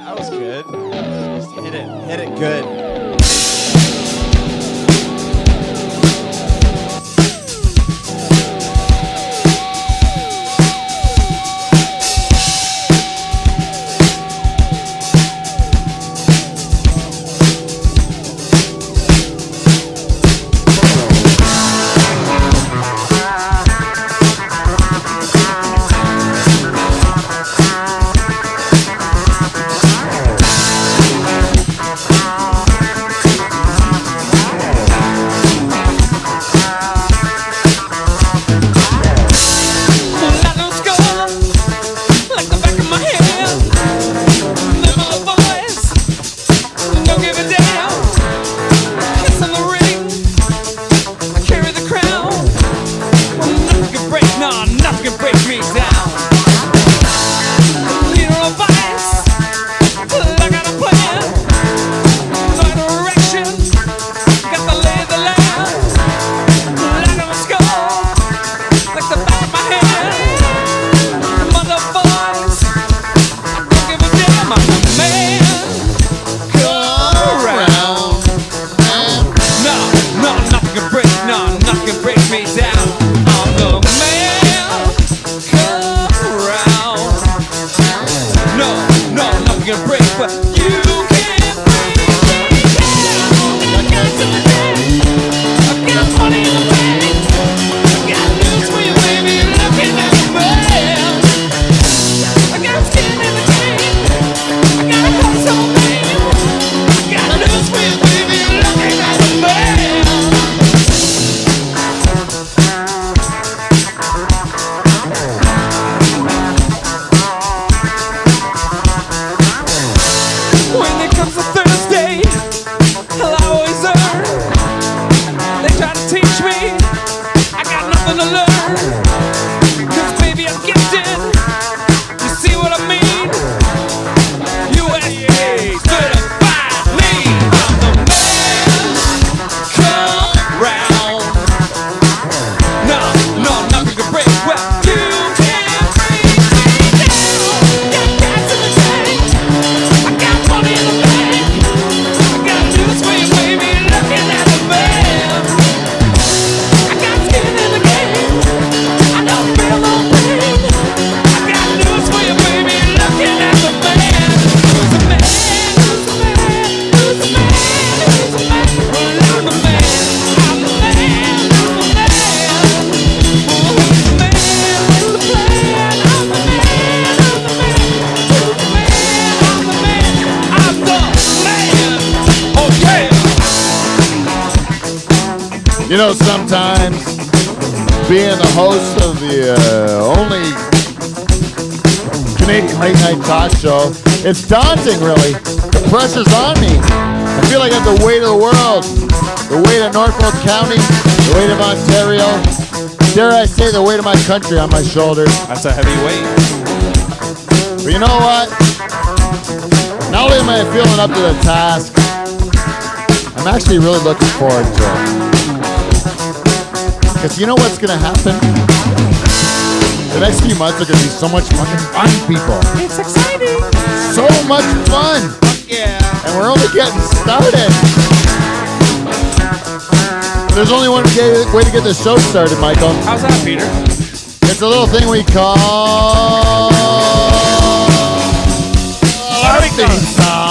That was good. Just hit it good. You know, sometimes being the host of the only Canadian late night talk show, it's daunting, really. The pressure's on me. I feel like I have the weight of the world, the weight of Norfolk County, the weight of Ontario. Dare I say, the weight of my country on my shoulders. That's a heavy weight. But you know what? Not only am I feeling up to the task, I'm actually really looking forward to it. Because you know what's going to happen? The next few months are going to be so much fucking fun, people. It's exciting. So much fun. Yeah. And we're only getting started. There's only one way to get the show started, Michael. How's that, Peter? It's a little thing we call our theme song.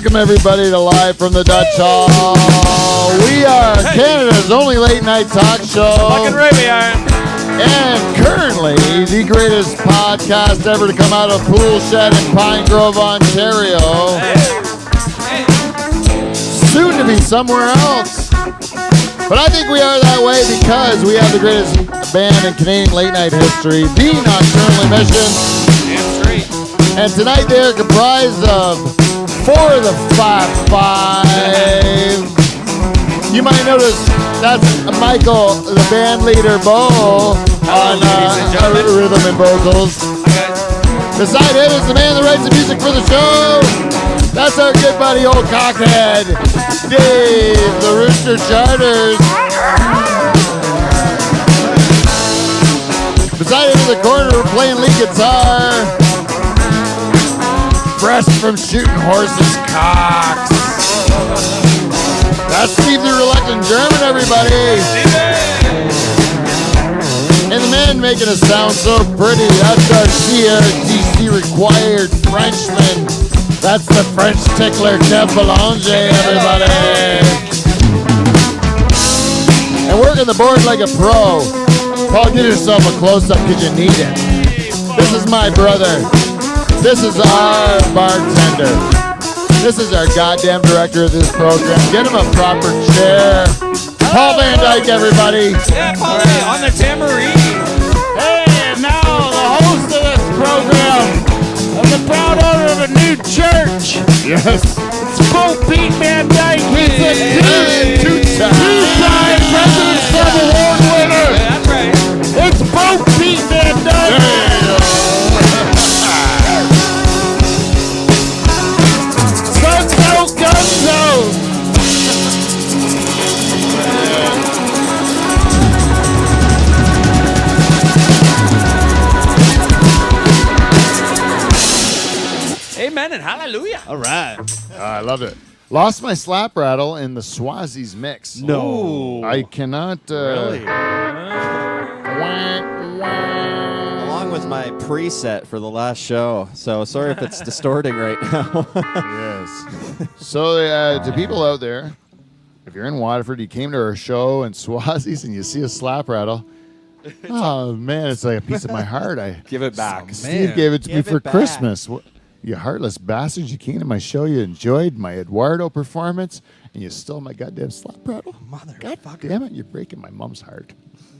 Welcome, everybody, to Live from the Dutch Hall. We are Canada's only late-night talk show. Fucking right we are. And currently, the greatest podcast ever to come out of Pool Shed in Pine Grove, Ontario. Soon to be somewhere else. But I think we are that way because we have the greatest band in Canadian late-night history, the Nocturnal Emission. Damn straight. And tonight they are comprised of 4 of the 5. You might notice that's Michael, the band leader, Bo, on rhythm and vocals. Beside him is the man that writes the music for the show. That's our good buddy, old cockhead, Dave, the Rooster Charters. Beside him in the corner, playing lead guitar, fresh from shooting horses' cocks. That's Steve the Reluctant German, everybody. And the man making us sound so pretty, that's our CRTC required Frenchman. That's the French tickler, Kev Belanger, everybody. And working the board like a pro. Paul, get yourself a close-up because you need it. This is my brother. This is our bartender. This is our goddamn director of this program. Get him a proper chair. Paul Van Dyke, everybody. Yeah, Paul, on the tambourine. Hey, and now the host of this program, I'm the proud owner of a new church. Yes. It's Pope Pete Van Dyke. He's a two-time President's Club Award winner. Yeah, that's right. It's Pope Pete Van Dyke. Gunzo. Amen and hallelujah. All right. I love it. Lost my slap rattle in the Swazi's mix. No. I cannot. Really? Along with my preset for the last show. So sorry if it's distorting right now. Yes. So, to people out there, if you're in Waterford, you came to our show in Swazi's and you see a slap rattle. Oh man, it's like a piece of my heart. Give it back. Steve gave it to me give for it back. Christmas. What, you heartless bastards! You came to my show, you enjoyed my Eduardo performance, and you stole my goddamn slap rattle. God damn it! You're breaking my mom's heart.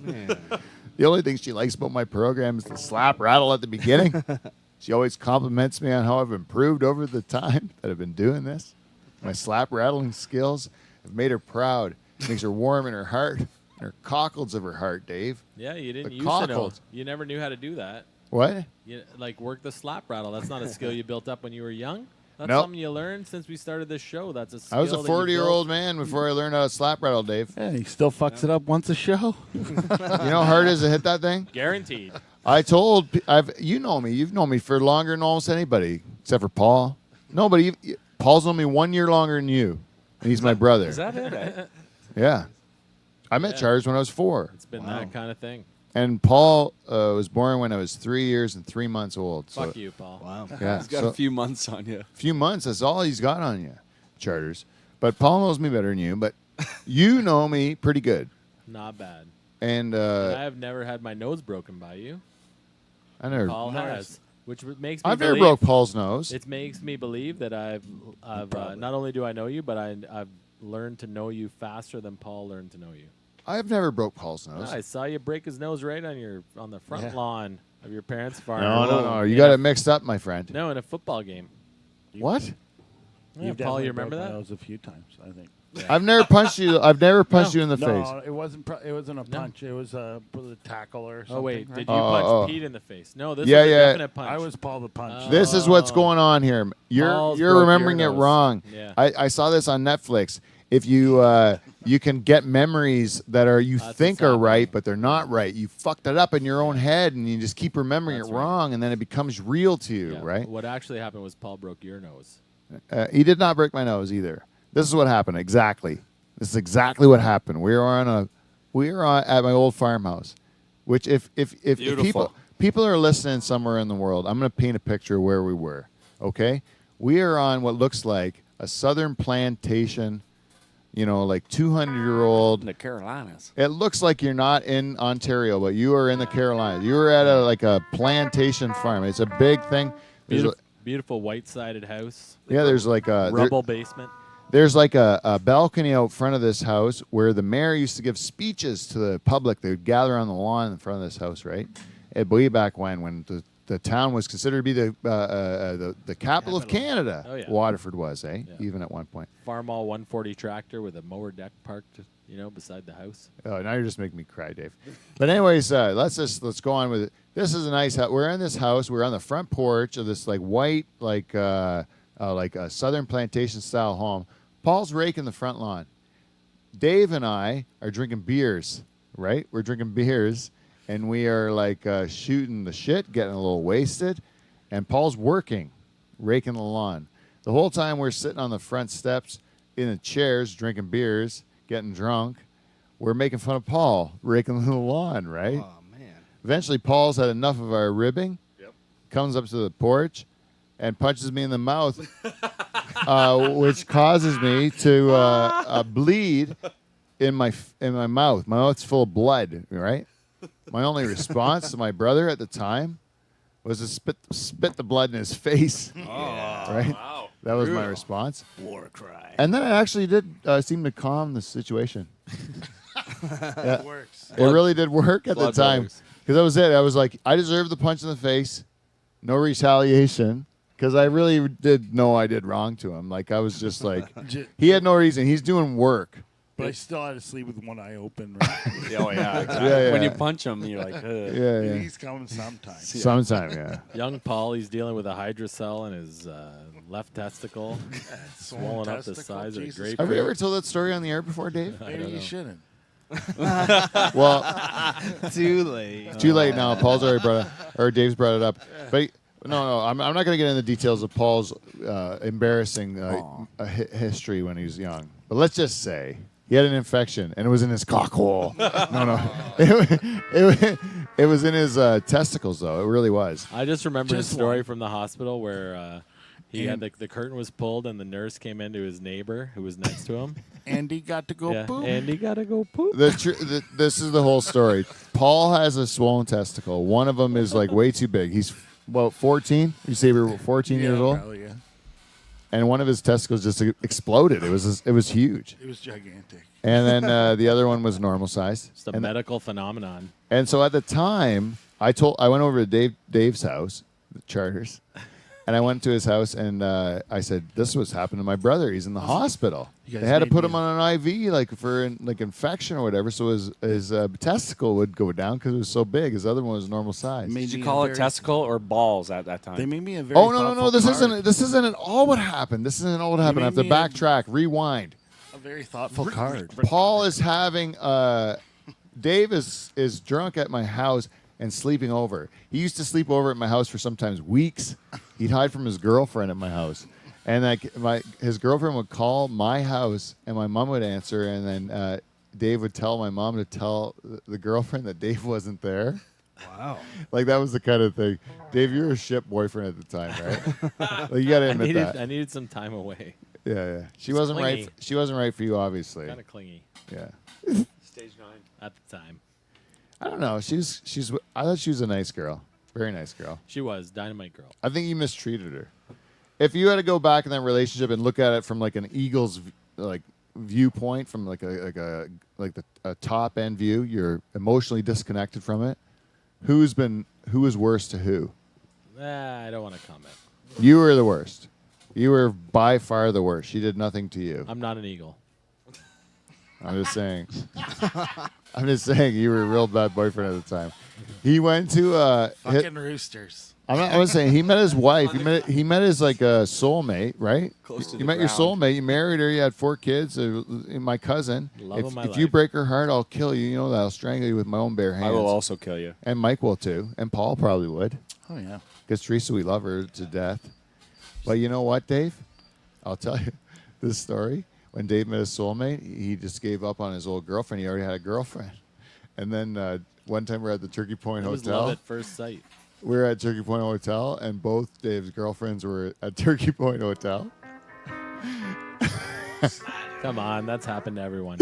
The only thing she likes about my program is the slap rattle at the beginning. She always compliments me on how I've improved over the time that I've been doing this. My slap rattling skills have made her proud. It makes her warm in her heart, in her cockles of her heart, Dave. Yeah, you didn't The used to know. cockles. You never knew how to do that. What? You, like work the slap rattle. That's not a skill you built up when you were young. That's Nope. something you learned since we started this show. That's a skill. I was a that you 40-year-old built. man before I learned how to slap rattle, Dave. Yeah, he still fucks it up once a show. You know how hard it is to hit that thing? Guaranteed. I told, you know me. You've known me for longer than almost anybody, except for Paul. No, but Paul's known me 1 year longer than you, and he's my brother. Is that it? Yeah. I met Charles when I was 4. It's been that kind of thing. And Paul was born when I was 3 years and 3 months old. Fuck you, Paul. Wow. Yeah, He's got so- a few months on you. Few months, that's all he's got on you, Charters. But Paul knows me better than you, but you know me pretty good. Not bad. And I have never had my nose broken by you. I never, Paul has, which makes me I've never believe, broke Paul's nose. It makes me believe that I've not only do I know you, but I've learned to know you faster than Paul learned to know you. I've never broke Paul's nose. I saw you break his nose right on the front lawn of your parents' farm. No. You got it mixed up, my friend. No, in a football game. What? Yeah, You've Paul, definitely you remember broke my that? nose a few times, I think. I've never punched you. I've never punched you in the face. No, it wasn't. It wasn't a punch. It was a tackle or something. Oh wait, right? did you punch Pete in the face? No, this Yeah, was a yeah. definite punch. I was Paul the Punch. This is what's going on here. You're Paul's you're broke remembering your it nose. wrong. Yeah. I saw this on Netflix. If you you can get memories that are you That's think what's are right, happening. but they're not right. You fucked it up in your own head, and you just keep remembering That's it right. wrong, and then it becomes real to you, Yeah, right? What actually happened was Paul broke your nose. He did not break my nose either. This is what happened exactly. This is exactly what happened. We were at my old farmhouse, which if Beautiful. people are listening somewhere in the world, I'm going to paint a picture of where we were. Okay, we are on what looks like a southern plantation, like 200-year-old. The Carolinas. It looks like you're not in Ontario, but you are in the Carolinas. You were at a plantation farm. It's a big thing. Beautiful white-sided house. Yeah, there's like a Rubble basement. There's like a balcony out front of this house where the mayor used to give speeches to the public. They would gather on the lawn in front of this house, right? Way back when the town was considered to be the capital of Canada. Oh, yeah. Waterford was, Yeah. even at one point. Farmall 140 tractor with a mower deck parked, beside the house. Oh, now you're just making me cry, Dave. But anyways, let's go on with it. This is a nice house. We're in this house. We're on the front porch of this like white like a southern plantation style home. Paul's raking the front lawn. Dave and I are drinking beers, right? We're drinking beers, and we are like shooting the shit, getting a little wasted. And Paul's working, raking the lawn. The whole time we're sitting on the front steps in the chairs, drinking beers, getting drunk. We're making fun of Paul, raking the lawn, right? Oh, man. Eventually, Paul's had enough of our ribbing, comes up to the porch, and punches me in the mouth, which causes me to bleed in my mouth. My mouth's full of blood, right? My only response to my brother at the time was to spit the blood in his face. Right? Wow. That was my response. War cry. And then it actually did seem to calm the situation. It works. It really did work at the Blood time. brothers. Because that was it. I was like, I deserved the punch in the face. No retaliation. Because I really did know I did wrong to him. Like, I was just like, he had no reason. He's doing work. But I still had to sleep with one eye open. Right? Oh, yeah, exactly. Yeah. When you punch him, you're like, ugh. Yeah. He's coming sometime. Sometime, yeah. Young Paul, he's dealing with a hydrocell in his left testicle, swollen up the testicle, size of a Jesus grapefruit. Have you ever told that story on the air before, Dave? Maybe you shouldn't. Well, Too late. it's too late now. Paul's already brought it, or Dave's brought it up. But no, I'm not going to get into the details of Paul's embarrassing history when he was young. But let's just say he had an infection, and it was in his cock hole. No. It was in his testicles, though. It really was. I just remember his Just story one. from the hospital where he had the curtain was pulled and the nurse came into his neighbor who was next to him. Andy got to go Yeah, poop. and he gotta go poop. This is the whole story. Paul has a swollen testicle. One of them is like way too big. He's about 14. You say we were 14 years old, Probably, yeah. and one of his testicles just exploded. It was huge. It was gigantic. And then the other one was normal size. It's a And, medical phenomenon. and so at the time, I went over to Dave's house, the Charters, and I went to his house and I said, "This is what's happened to my brother. He's in the hospital. You guys They had to made put me- him on an IV like for infection or whatever, so his testicle would go down because it was so big. His other one was normal size." Made Did you me call a it very- testicle or balls at that time? They made me a very Oh no! thoughtful This card. isn't at all what happened. This isn't all what happened. I have to made me a- backtrack, rewind. A very thoughtful card. Paul is having Dave is drunk at my house and sleeping over. He used to sleep over at my house for sometimes weeks. He'd hide from his girlfriend at my house, and his girlfriend would call my house, and my mom would answer, and then Dave would tell my mom to tell the girlfriend that Dave wasn't there. Wow. Like that was the kind of thing. Dave, you were a ship boyfriend at the time, right? Like, you got to admit that. I needed some time away. Yeah. She wasn't clingy. right. She wasn't right for you, obviously. Kind of clingy Yeah. Stage 9. at the time. I don't know. I thought she was a nice girl. Very nice girl. She was dynamite girl. I think you mistreated her. If you had to go back in that relationship and look at it from like an Eagles viewpoint, from like a top end view, you're emotionally disconnected from it. Who is worse to who? I don't want to comment. You were the worst. You were by far the worst. She did nothing to you. I'm not an eagle. I'm just saying. I'm just saying you were a real bad boyfriend at the time. He went to Fucking roosters. I'm saying he met his wife. He met his like soulmate, right? Close to You the met your ground. soulmate. You married her. You had 4 kids. My cousin. Love of my If you life. break her heart, I'll kill you. You know that. I'll strangle you with my own bare hands. I will also kill you. And Mike will too. And Paul probably would. Oh, yeah. Because Teresa, we love her to death. But you know what, Dave? I'll tell you this story. When Dave met his soulmate, he just gave up on his old girlfriend. He already had a girlfriend. And then one time we were at the Turkey Point It was Hotel. love at first sight. We were at Turkey Point Hotel, and both Dave's girlfriends were at Turkey Point Hotel. Come on, that's happened to everyone.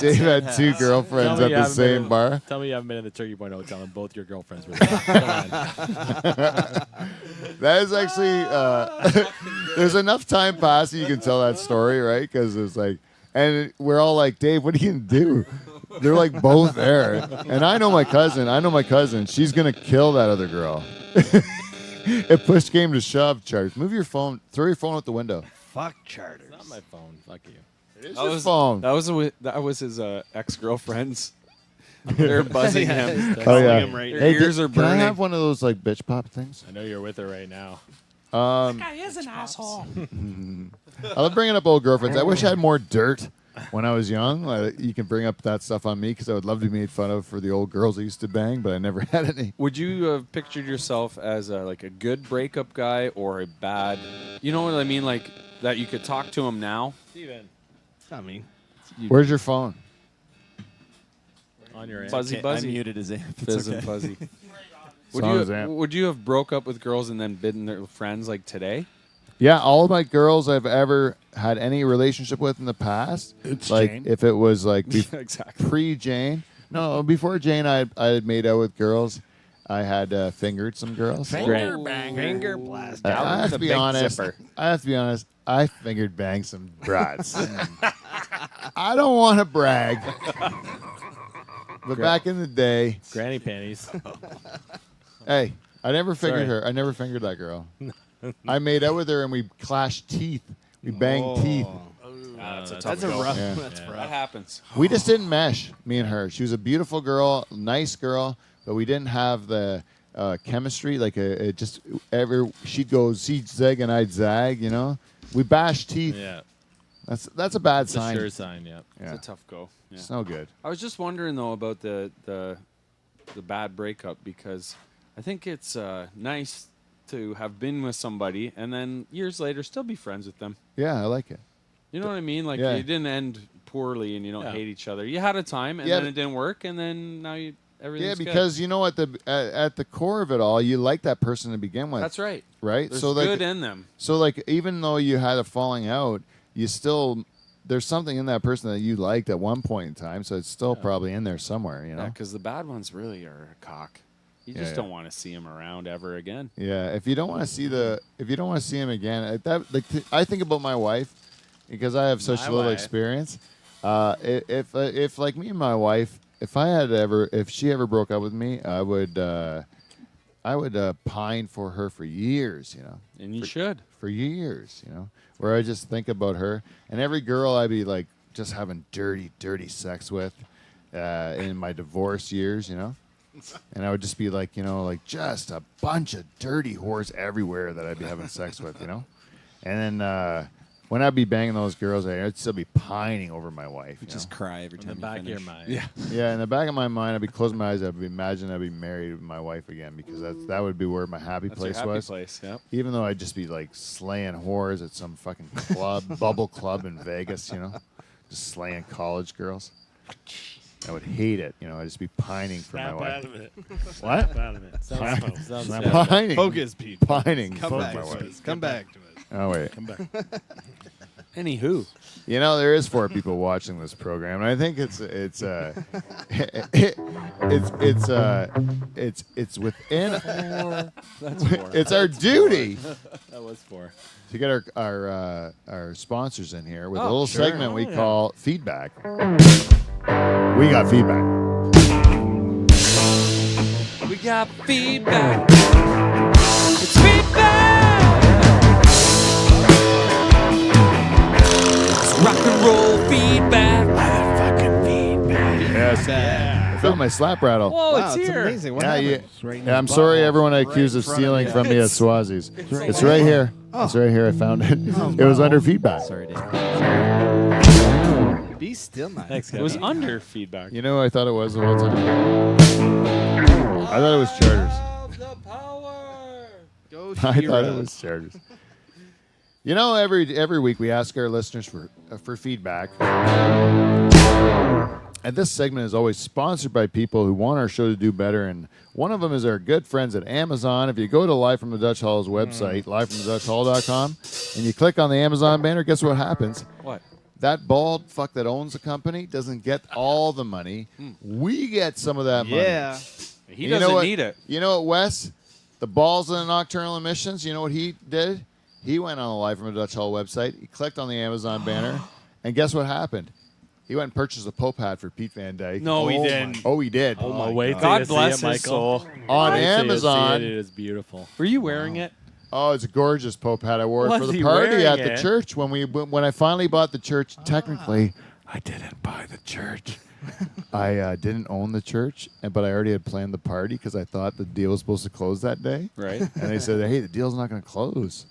Dave had 2 girlfriends at the same bar. Tell me you haven't been in the Turkey Point Hotel and both your girlfriends were there. Come on. That is actually, there's enough time passed that you can tell that story, right? Because it's like, and we're all like, Dave, what are you going to do? They're like both there. And I know my cousin. She's going to kill that other girl. It pushed game to shove, Charles. Move your phone, throw your phone out the window. Fuck charters. Not my phone. Fuck you. It is your phone. That was his ex-girlfriend's. They're buzzing him. Oh, yeah. Him right Your Hey, ears are Can I burning. have one of those like bitch pop things? I know you're with her right now. Guy is an asshole. I love bringing up old girlfriends. I wish I had more dirt when I was young. You can bring up that stuff on me because I would love to be made fun of for the old girls I used to bang, but I never had any. Would you have pictured yourself as like a good breakup guy or a bad? You know what I mean? Like that you could talk to him now. Steven, I mean, Where's your phone? on your end. Fuzzy I buzzy. muted his amp. It's Fizz okay. and fuzzy. It's on his amp. Would you have broke up with girls and then been their friends like today? Yeah, all of my girls I've ever had any relationship with in the past, It's like Jane. if it was like Exactly. pre-Jane. No, before Jane, I had made out with girls. I had fingered some girls. Finger banger. finger blast. I have to the be big honest. zipper. I fingered banged some brats. I don't want to brag, but back in the day, Granny panties. hey, I never fingered Sorry. her. I never fingered that girl. I made out with her and we clashed teeth. We banged teeth. That's a tough That's a go. rough. Yeah. That's Yeah. That rough. happens. We just didn't mesh, me and her. She was a beautiful girl, nice girl, but we didn't have the chemistry. Like it just she'd go zig and I'd zag. You know, we bashed teeth. Yeah. That's a bad It's a sign. sure sign, yeah. Yeah. It's a tough go. Yeah. It's no good. I was just wondering though about the bad breakup because I think it's nice to have been with somebody and then years later still be friends with them. Yeah, I like it. You know what I mean? Like Yeah. you didn't end poorly and you don't Yeah. hate each other. You had a time and Yeah, then but- it didn't work and then now everything's Yeah, because you know at the core of it all, you like that person to begin with. good. That's right. right. There's so good like, in them. so like even though you had a falling out, you still there's something in that person that you liked at one point in time. So it's still probably in there somewhere. You know. Yeah, because the bad ones really are a cock. You Yeah, just yeah. don't want to see him around ever again. Yeah, if you don't want to see him again, I think about my wife because I have such My little wife. experience. If like me and my wife, if she ever broke up with me, I would pine for her for years. You know, And you should. for years. You know, where I just think about her and every girl I'd be like just having dirty sex with in my divorce years. You know. And I would just be like, you know, like just a bunch of dirty whores everywhere that I'd be having sex with, you know? And then when I'd be banging those girls, I'd still be pining over my wife. You Just know? cry every In time the back you of finish. your mind. Yeah. Yeah, in the back of my mind, I'd be closing my eyes. I'd be imagining I'd be married with my wife again because that would be where my happy That's your place happy was. place. Yep. Even though I'd just be like slaying whores at some fucking club, bubble club in Vegas, you know? Just slaying college girls. I would hate it. You know, I'd just be pining for Snap my wife. out of it. What? Snap out of it. Sounds I'm sad. pining. Focus, people. Pining Come for back my to wife. it. Come back to it. Oh, wait. Come back. Anywho. You know, there is 4 people watching this program, and I think it's within That's four. it's our duty That was 4. to get our sponsors in here with a Oh, little sure. segment we Oh, yeah. call feedback. We got feedback. We got feedback. It's feedback. It's rock and roll feedback. Yes, I felt my slap rattle. Whoa, Wow, it's it's here. amazing. What Yeah, happened? It's right in yeah, I'm his sorry, butthole. everyone I accused in of front of stealing you. from me at Swazi's. It's right here. It's right here. I found it. It was under feedback. Sorry, Dave. Be still, man. Thanks, It was Kevin. under feedback. You know who I thought it was the whole time? I thought it was Charters. Go I thought it was Charters. You know, every week we ask our listeners for feedback, And this segment is always sponsored by people who want our show to do better. And one of them is our good friends at Amazon. If you go to Live from the Dutch Hall's website, livefromthedutchhall.com, and you click on the Amazon banner, guess what happens? What? That bald fuck that owns the company doesn't get all the money. We get some of that money. Yeah. He You know doesn't what- need it. You know what, Wes? The balls in the nocturnal emissions, you know what he did? He went on the Live from the Dutch Hall website. He clicked on the Amazon banner. And guess what happened? He went and purchased a Pope hat for Pete Van Dyke. No, he didn't. Oh, he did. Oh, wait till God you see bless it, his Michael. soul. On Wait till you see Amazon. it is beautiful. Were you wearing it? Oh, it's a gorgeous Pope hat. I wore it Was for the he party wearing at the it? church when I finally bought the church. Technically, I didn't buy the church. I didn't own the church, but I already had planned the party because I thought the deal was supposed to close that day. Right. And they said, "Hey, the deal's not going to close."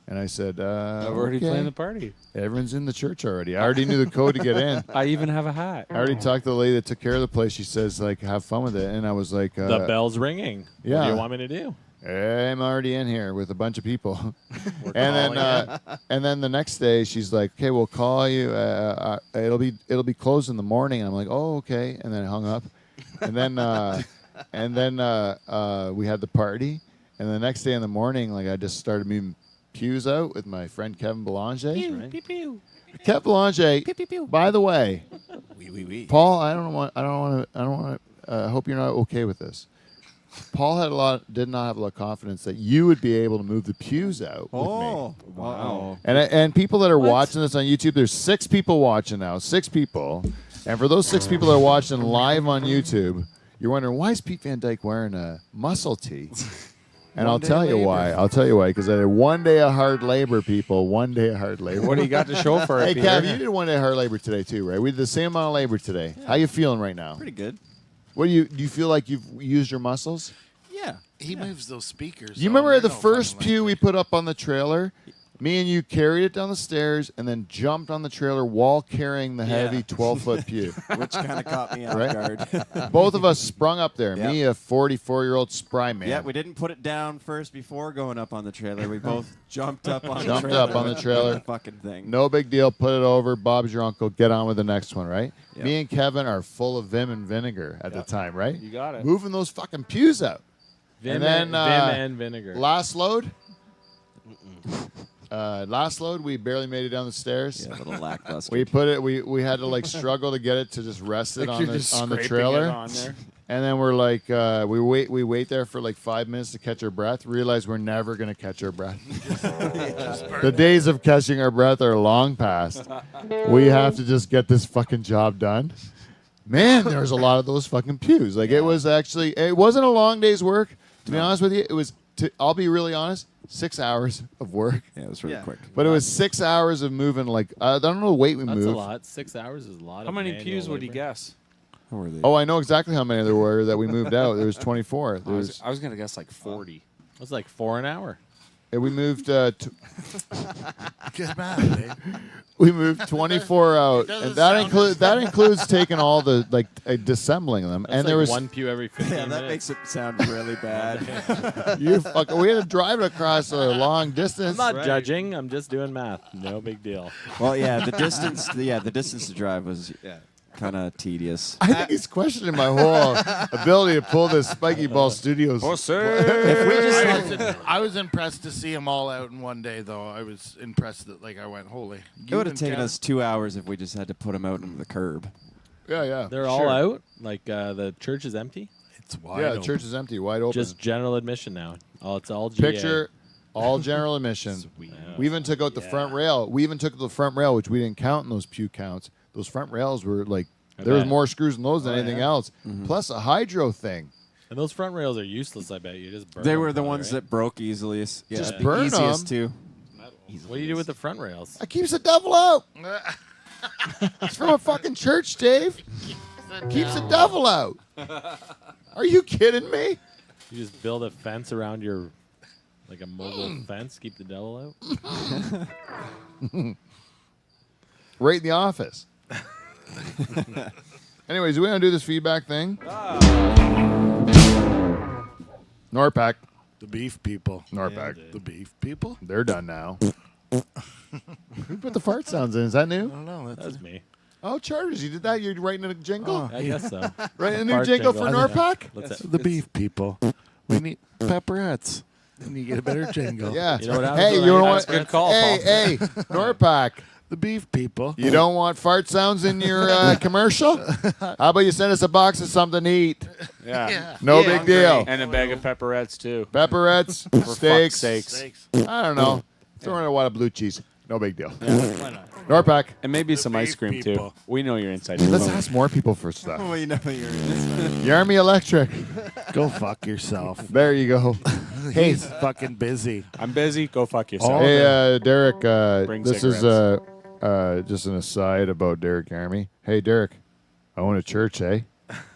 And I said, I've already okay. planned the party. Everyone's in the church already. I already knew the code to get in. I even have a hat. I already talked to the lady that took care of the place. She says, like, have fun with it. And I was like, The bell's ringing. What yeah. do you want me to do? I'm already in here with a bunch of people. We're and calling then the next day she's like, okay, we'll call you. It'll be closed in the morning. And I'm like, oh, okay. And then I hung up. And then we had the party. And the next day in the morning, like I just started moving pews out with my friend Kevin Belanger. Kevin Belanger. By the way, Paul, I don't want to. I hope you're not okay with this. Paul did not have a lot of confidence that you would be able to move the pews out with me. Wow. And people that are watching this on YouTube, there's 6 people watching now. 6 people. And for those 6 people that are watching live on YouTube, you're wondering, why is Pete Van Dyke wearing a muscle tee? And I'll tell you why. I'll tell you why. Because I did 1 day of hard labor, people. 1 day of hard labor. What do you got to show for Hey, it, Kev, Peter? you did 1 day of hard labor today too, right? We did the same amount of labor today. How you feeling right now? Pretty good. What do you feel like you've used your muscles? Yeah. He moves those speakers. You remember the first pew we put up on the trailer? Me and you carried it down the stairs and then jumped on the trailer while carrying the heavy 12-foot pew. Which kind of caught me off Right? guard. Both of us sprung up there. Yep. Me, a 44-year-old spry man. Yeah, we didn't put it down first before going up on the trailer. We both jumped up on Jumped the trailer. up on the with trailer. fucking thing. No big deal. Put it over. Bob's your uncle. Get on with the next one, right? Yep. Me and Kevin are full of vim and vinegar at the time, right? You got it. Moving those fucking pews out. Vim, And then, Vim and vinegar. Last load. Last load, we barely made it down the stairs. Yeah, a little lackluster. We put it. We had to like struggle to get it to just rest it on You're the just on the scraping trailer. it on there. And then we're like, we wait there for like 5 minutes to catch our breath. Realize we're never gonna catch our breath. The days of catching our breath are long past. We have to just get this fucking job done. Man, there was a lot of those fucking pews. Like it wasn't a long day's work. To be honest with you, it was. I'll be really honest. 6 hours of work. Yeah, it was really quick. But it was 6 hours of moving. Like I don't know the weight we That's moved. a lot. 6 hours is a lot. How of many manual pews would he labor. guess? How were they? Oh, I know exactly how many there were that we moved out. There was 24. There was, I was going to guess like 40. It's like 4 an hour. we moved. Good man, Dave. We moved 24 out, doesn't and that sound includes taking all the disassembling them. That's and like there was one pew every 15 Yeah, that minutes. makes it sound really bad. we had to drive it across a long distance. I'm not judging. I'm just doing math. No big deal. Well, yeah, the distance to drive was kind of tedious. I think he's questioning my whole ability to pull this Spiky Ball Studios. If we just I was impressed to see them all out in one day, though. I was impressed that, I went, holy. it would have taken us 2 hours if we just had to put them out into the curb. Yeah. They're sure. all out. Like the church is empty. It's wide Yeah, the open. church is empty, wide open. Just general admission now. It's all GA. Picture, all general admission. Yeah. We even took out the front rail. We even took the front rail, which we didn't count in those pew counts. Those front rails were like, there was bet. more screws in those than anything else. Plus a hydro thing. And those front rails are useless, I bet. You just burn They them were the probably, ones right? that broke easily. Yeah, Just the burn easiest 'em. too. What do you do with the front rails? It keeps the devil out. It's from a fucking church, Dave. Keeps the devil out. Are you kidding me? You just build a fence around your, like a mobile fence, keep the devil out? Right in the office. Anyways, do we want to do this feedback thing? Norpac. The beef people. Norpac. The beef people? They're done now. Who put the fart sounds in? Is that new? I don't know. That was me. Oh, Charters, you did that? You're writing a jingle? I guess so. Writing a new Fart jingle for jingle. Norpac? Let's The beef people. We need pepperettes. And you get a better jingle. Yeah. You know what happens Hey, when you I know eat what? Good call, Hey, Paul. hey, Norpac. The beef people. You don't want fart sounds in your commercial? How about you send us a box of something to eat? Yeah. No big deal. And a bag of pepperettes too. Pepperettes, For steaks. fuck's sakes. I don't know. Throw in a wad of blue cheese. No big deal. Why not? Norpac. And maybe some ice beef cream people. too. We know you're inside. Let's ask more people for stuff. Oh, you know you're in Yarmy Electric. Go fuck yourself. There you go. Hey, He's fucking busy. I'm busy. Go fuck yourself. hey, Derek. Bring This is just an aside about Derek Yarmy. Hey, Derek. I own a church, eh?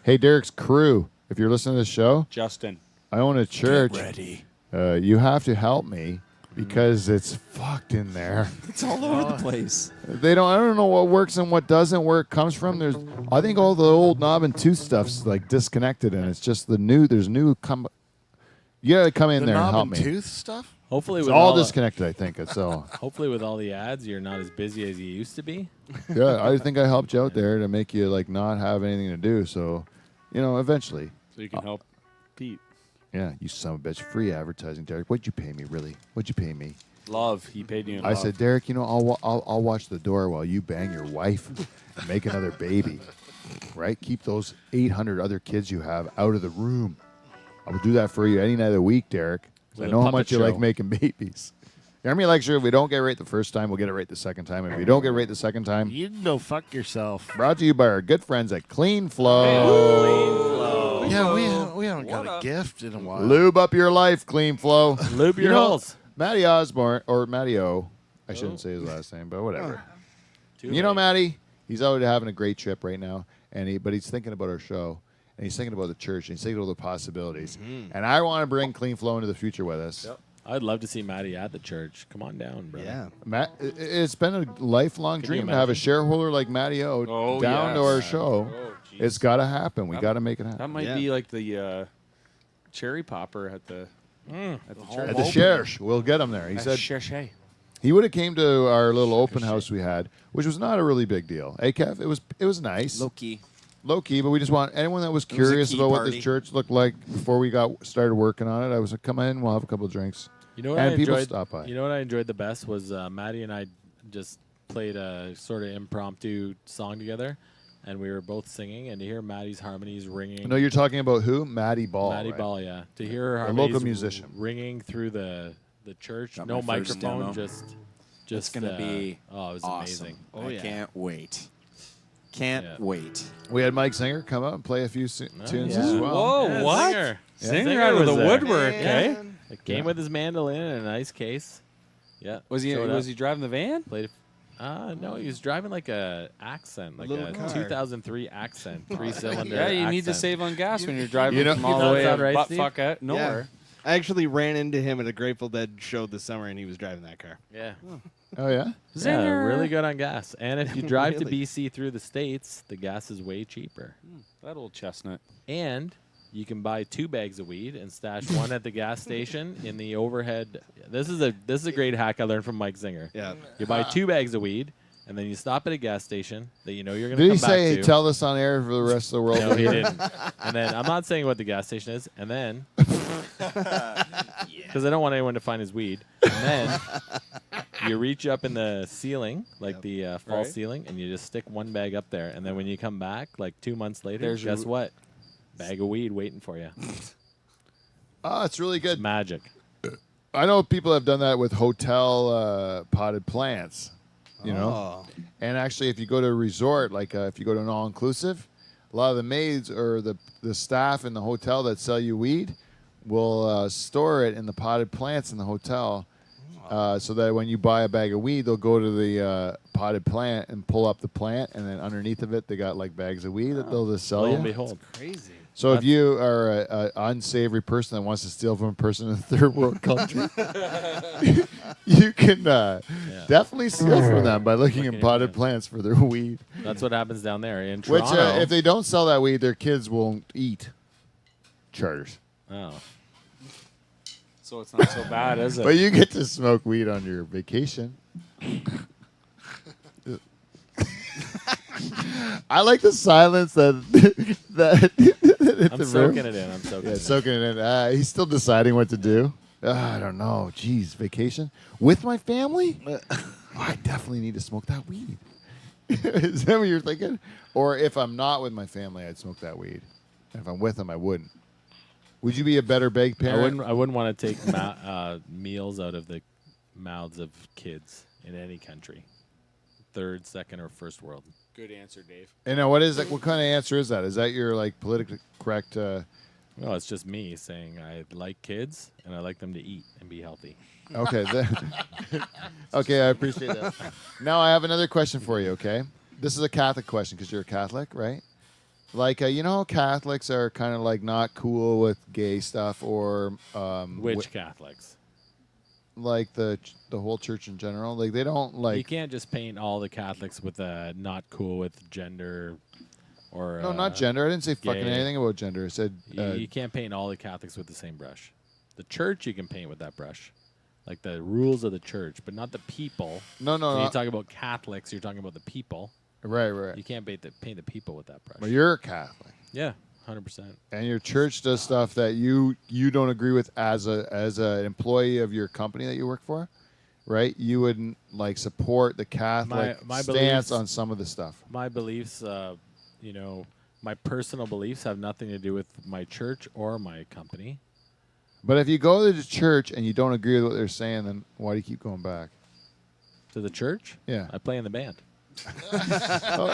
Hey, Derek's crew. If you're listening to the show, Justin. I own a church. Ready. You have to help me because it's fucked in there. It's all over the place. I don't know what works and what doesn't, where it comes from. I think all the old knob and tooth stuff's like disconnected, and it's just you gotta come in The there and knob help and me. tooth stuff? Hopefully It's with all all disconnected, I think. It's all. hopefully with all the ads, you're not as busy as you used to be. Yeah, I think I helped you out there to make you like not have anything to do. So, eventually. So you can help Pete. Yeah, you son of a bitch. Free advertising, Derek. What'd you pay me, really? What'd you pay me? Love. He paid you in I love. said, Derek, I'll watch the door while you bang your wife and make another baby. Right? Keep those 800 other kids you have out of the room. I will do that for you any night of the week, Derek. 'Cause I With a know how puppet much you like show. making babies. Yarmy like sure if we don't get it right the first time, we'll get it right the second time. And if we don't get it right the second time, You can go fuck yourself. brought to you by our good friends at Clean Flow. Yeah, we haven't got a gift in a while. Lube up your life, Clean Flow. Lube your You know, holes. Matty Osborne, or Matty O. I shouldn't say his last name, but whatever. You know, Matty, he's out having a great trip right now, but he's thinking about our show, and he's thinking about the church, and he's thinking about the possibilities. And I want to bring Clean Flow into the future with us. Yep. I'd love to see Maddie at the church. Come on down, bro. Yeah. Matt, it's been a lifelong Can you dream to have a imagine? shareholder like Matty O Oh, down to yes. our show. Oh, jeez. It's got to happen. We That- got to make it happen. That might Yeah. be like the cherry popper at the church. At the Sherish, we'll get him there. He said Shay. he would have came to our little open house we had, which was not a really big deal. Hey, Kev, it was nice. Low key. Low key, but we just want anyone that was was a curious key about what party. this church looked like before we started working on it. I was like, come in, we'll have a couple of drinks. You know what And I people enjoyed? stop by. You know what I enjoyed the best was Maddie and I just played a sort of impromptu song together, and we were both singing. And to hear Maddie's harmonies ringing, No, you're talking about who? Maddie Ball. Maddie right? Ball, yeah, to hear her A harmonies local musician. ringing through the church, Got no my first microphone, demo. just It's gonna be oh, it was awesome. amazing. Oh, I can't wait. Can't Yeah. wait. We had Mike Singer come out and play a few tunes yeah. as well. Whoa, Yeah, what? Singer. Singer out of the was there. woodwork, eh? It came with his mandolin and a nice case. Yeah. Was he showed up, he driving the van? played? No, he was driving like a accent, like Little a car. 2003 accent, 3-cylinder. Yeah, you need to accent. save on gas when you're driving You know- from you all know the way that up right, butt Steve? fuck out nowhere. I actually ran into him at a Grateful Dead show this summer, and he was driving that car. Yeah. Oh yeah. Yeah, really good on gas. And if you drive to Really? BC through the States, the gas is way cheaper. That old chestnut. And you can buy 2 bags of weed and stash one at the gas station in the overhead. This is a great hack I learned from Mike Zinger. Yeah. You buy 2 bags of weed, and then you stop at a gas station that you know you're going Did to he come say back to. tell this on air for the rest of the world? No, to he hear? didn't. And then I'm not saying what the gas station is. And then, because I don't want anyone to find his weed. And then you reach up in the ceiling, like the false Right. ceiling, and you just stick one bag up there. And then when you come back, like 2 months later, There's your guess what? Bag of weed waiting for you. Oh, it's really It's good. magic. I know people have done that with hotel potted plants. You know, Oh. and actually, if you go to a resort, like if you go to an all-inclusive, a lot of the maids or the staff in the hotel that sell you weed will store it in the potted plants in the hotel, so that when you buy a bag of weed, they'll go to the potted plant and pull up the plant, and then underneath of it, they got like bags of weed that they'll just sell Lo you. and behold. Crazy. So if you are an unsavory person that wants to steal from a person in a third world country, you can definitely steal from them by looking in Looking potted in. plants for their weed. That's what happens down there in Which, Toronto. if they don't sell that weed, their kids won't eat. Charters. oh. So it's not so bad, is it? But you get to smoke weed on your vacation. I like the silence that I'm soaking it in. I'm soaking Yeah, it soaking it in. He's still deciding what to do. I don't know. Jeez, vacation with my family? I definitely need to smoke that weed. Is that what you're thinking? Or if I'm not with my family, I'd smoke that weed. And if I'm with them, I wouldn't. Would you be a better big in. parent? I wouldn't want to take meals out of the mouths of kids in any country, third, second, or first world. Good answer, Dave. And what is that? What kind of answer is that? Is that your like politically correct? No, it's just me saying I like kids and I like them to eat and be healthy. Okay. Okay, I appreciate that. Now I have another question for you. Okay, this is a Catholic question because you're a Catholic, right? Like Catholics are kind of like not cool with gay stuff or Which Catholics? like the whole church in general. Like they don't like. You can't just paint all the Catholics with not cool with gender or No, not gender. I didn't say fucking gay. anything about gender. I said You can't paint all the Catholics with the same brush. The church you can paint with that brush, like the rules of the church, but not the people. no. When you talk about Catholics, you're talking about the people. Right. You can't paint the people with that brush. But you're a Catholic, Yeah, 100%. and your church does stuff that you don't agree with as a employee of your company that you work for, right? You wouldn't like support the Catholic My stance beliefs- on some of the stuff. My beliefs, my personal beliefs have nothing to do with my church or my company. But if you go to the church and you don't agree with what they're saying, then why do you keep going back? To the church? Yeah. I play in the band. No,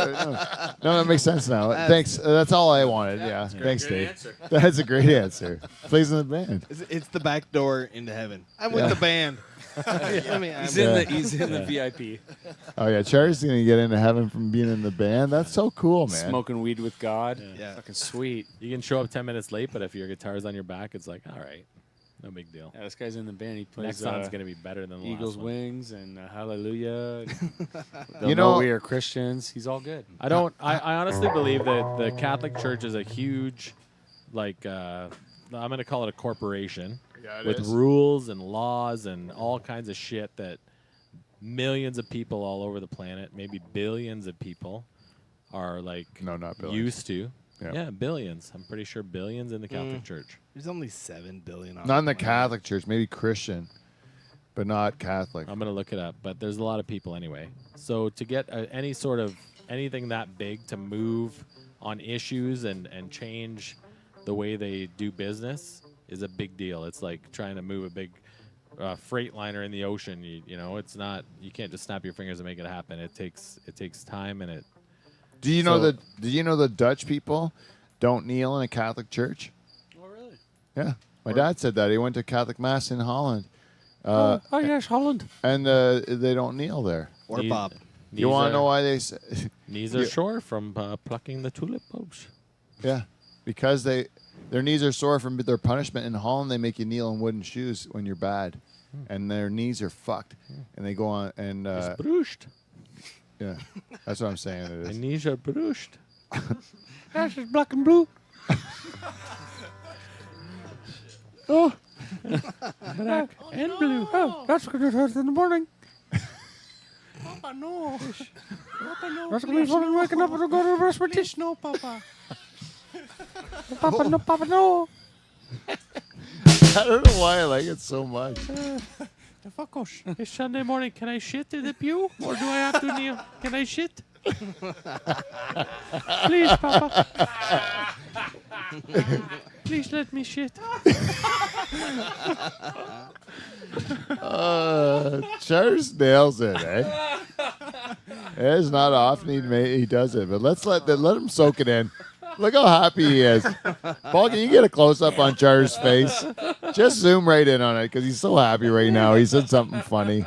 that makes sense now. Thanks. That's all I wanted. Yeah. Thanks, Dave. That's a great answer. Plays in the band. It's the back door into heaven. I'm with the band. He's in the VIP. Oh yeah, Charlie's gonna get into heaven from being in the band. That's so cool, man. Smoking weed with God. Yeah. Fucking sweet. You can show up 10 minutes late, but if your guitar's on your back, it's like, all right, no big deal. Yeah, this guy's in the band. He plays Next song's going to be better than the Eagles last one. Wings and Hallelujah. You know- we are Christians. He's all good. I honestly believe that the Catholic Church is a huge, I'm going to call it a corporation Yeah, it with is. rules and laws and all kinds of shit that millions of people all over the planet, maybe billions of people, are No, not billions. used to. Yeah. Yeah, billions. I'm pretty sure billions in the Catholic Church. There's only 7 billion on Not in the planet. Catholic Church, maybe Christian, but not Catholic. I'm going to look it up, but there's a lot of people anyway. So to get anything that big to move on issues and change the way they do business is a big deal. It's like trying to move a big freight liner in the ocean. It's not. You can't just snap your fingers and make it happen. It takes time and it. Do you know the Dutch people don't kneel in a Catholic church? Oh, really? Yeah, my dad said that. He went to Catholic mass in Holland, Oh, yes, Holland. and they don't kneel there. Or Knee- Bob. You want to know why they say? Knees are sore from plucking the tulip bulbs. Yeah, because their knees are sore from their punishment. In Holland, they make you kneel in wooden shoes when you're bad, and their knees are fucked, and they go on and It's bruised. yeah, that's what I'm saying. It My is. knees are bruised. Yes, it's black and blue. Black and blue. Oh, that's going to hurt in the morning. Papa, no. Papa, no. That's going to be fun waking up and go to the brush my teeth. No, Papa. Papa, no, Papa, no. I don't know why I like it so much. Fuck off. It's Sunday morning. Can I shit in the pew? Or do I have to kneel? Can I shit? Please, Papa. Please let me shit. Charles nails it, eh? It's not often he does it, but let him soak it in. Look how happy he is. Paul, can you get a close up on Char's face? Just zoom right in on it because he's so happy right now. He said something funny.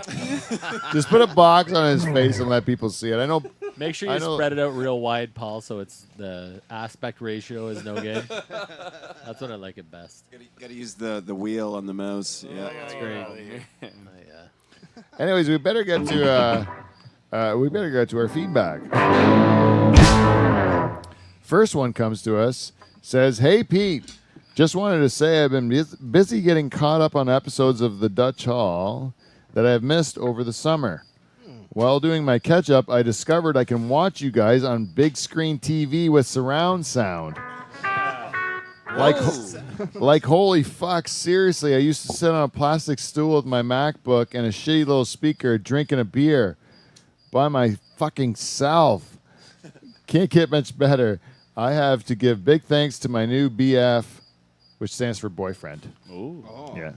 Just put a box on his face and let people see it. I know. Make sure I you know- spread it out real wide, Paul, so it's the aspect ratio is no good. That's what I like it best. Gotta use the wheel on the mouse. Yeah. That's great. Anyways, we better get to our feedback. First one comes to us, says, "Hey Pete, just wanted to say I've been busy getting caught up on episodes of the Dutch Hall that I've missed over the summer. While doing my catch-up, I discovered I can watch you guys on big screen TV with surround sound. Like holy fuck, seriously, I used to sit on a plastic stool with my MacBook and a shitty little speaker drinking a beer by my fucking self. Can't get much better. I have to give big thanks to my new BF, which stands for boyfriend. Oh. Yeah.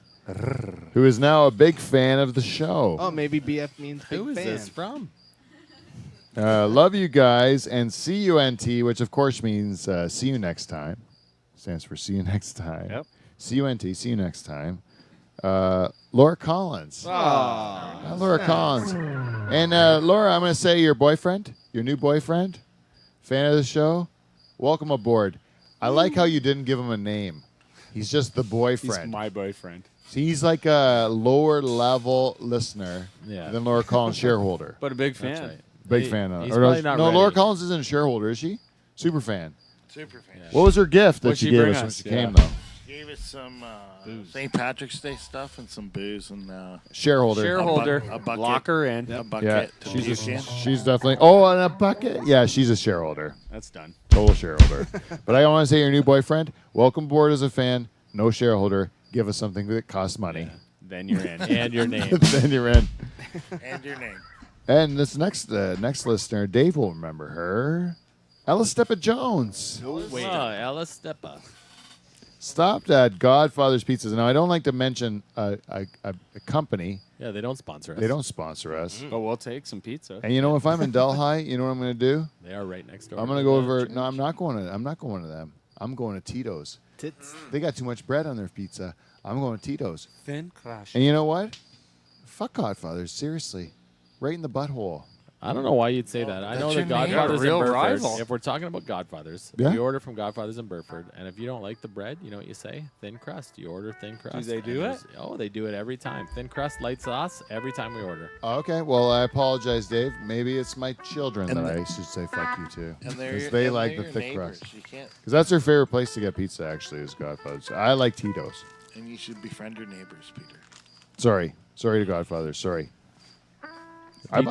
Who is now a big fan of the show. Oh, maybe BF means big Who is fan. this from? Love you guys and CUNT, which of course means see you next time. Stands for see you next time. Yep. CUNT, see you next time. Laura Collins. Laura Collins. And Laura, I'm going to say your boyfriend, your new boyfriend, fan of the show, welcome aboard. I like how you didn't give him a name. He's just the He's boyfriend. my boyfriend. He's like a lower level listener than Laura Collins shareholder. But a big fan. That's right. Big fan of he's or probably not no, ready. Laura Collins isn't a shareholder, is she? Super fan. Super fan. What was her gift that What'd she she gave bring us when us? she Yeah. came, though? Gave us some St. Patrick's Day stuff and some booze and Shareholder. Shareholder. A bucket. Lock her in. a Yeah, bucket. to she's puke in. she's definitely. Oh, and a bucket. Yeah, she's a shareholder. That's done. Total shareholder. But I want to say your new boyfriend, welcome aboard as a fan. No shareholder. Give us something that costs money. Then you're in. And your name. Then you're in. And your name. And this next listener, Dave will remember her. Ella Steppa Jones. Ella Steppa. Stopped at Godfather's Pizzas. Now, I don't like to mention a company. Yeah, they don't sponsor us. They don't sponsor us. But we'll take some pizza. And you know, if I'm in Delhi, you know what I'm going to do? They are right next door. I'm going to go over. No, I'm not going to them. I'm going to Tito's. Tits. They got too much bread on their pizza. I'm going to Tito's. Thin crash. And you know what? Fuck Godfathers. Seriously. Right in the butthole. I don't know why you'd say that. I know that's the your name. Godfathers You're a in real Burford. rival. If we're talking about Godfathers, Yeah. you order from Godfathers in Burford, and if you don't like the bread, you know what you say? Thin crust. You order thin crust. they and do there's- Oh, they do it every time. Thin crust, light sauce, every time we order. Okay. Well, I apologize, Dave. Maybe it's my children And that the- I should say fuck you to. And they're Because they and like they're the your thick neighbors. crust. You can't. Because that's their favorite place to get pizza, actually, is Godfathers. I like Tito's. And you should befriend your neighbors, Peter. Sorry to Godfathers. Sorry. I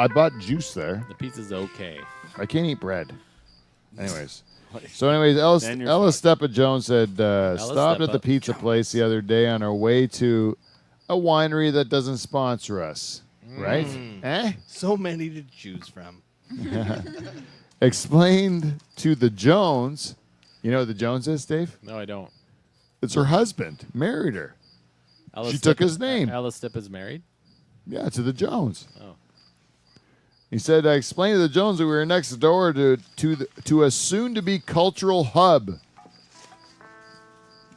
bought juice there. The pizza's okay. I can't eat bread. Anyways. Ella Then you're Steppa Jones said, stopped at Steppa the pizza place the other day on our way to a winery that doesn't sponsor us. Right? Eh? So many to choose from. Explained to the Jones. You know what the Jones is, Dave? No, I don't. It's her husband. Married her. Ella She took Steppa- his name. Ella Steppa's married? Yeah, to the Jones. Oh. He said, I explained to the Jones that we were next door to a soon-to-be cultural hub.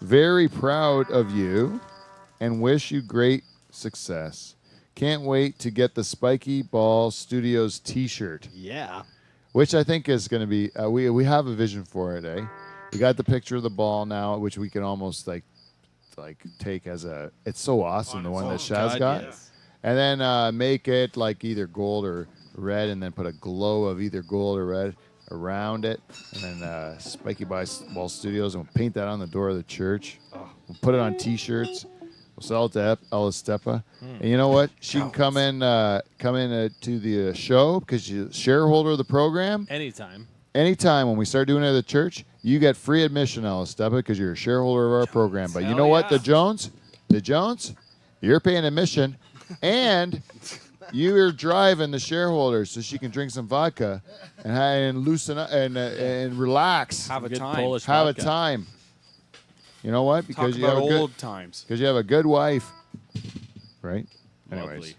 Very proud of you and wish you great success. Can't wait to get the Spiky Ball Studios T-shirt, Yeah. which I think is going to be, we have a vision for it, eh? We got the picture of the ball now, which we can almost like take as a, it's so awesome, the one that Shaz got. yes. And then make it like either gold or red, and then put a glow of either gold or red around it. And then Spiky Ball Studios, and we'll paint that on the door of the church. We'll put it on T-shirts. We'll sell it to Ella Steppa. And you know what? She can come in to the show because she's a shareholder of the program. Anytime. Anytime when we start doing it at the church, you get free admission, Ella Steppa, because you're a shareholder of our program. But you Hell know what? yeah. The Jones, you're paying admission, and you're driving the shareholder so she can drink some vodka and loosen up and relax, Have a Good time. Polish have vodka. a time. You know what? Talk Because you about have a good, old times. because you have a good wife, right? Anyways, Lovely.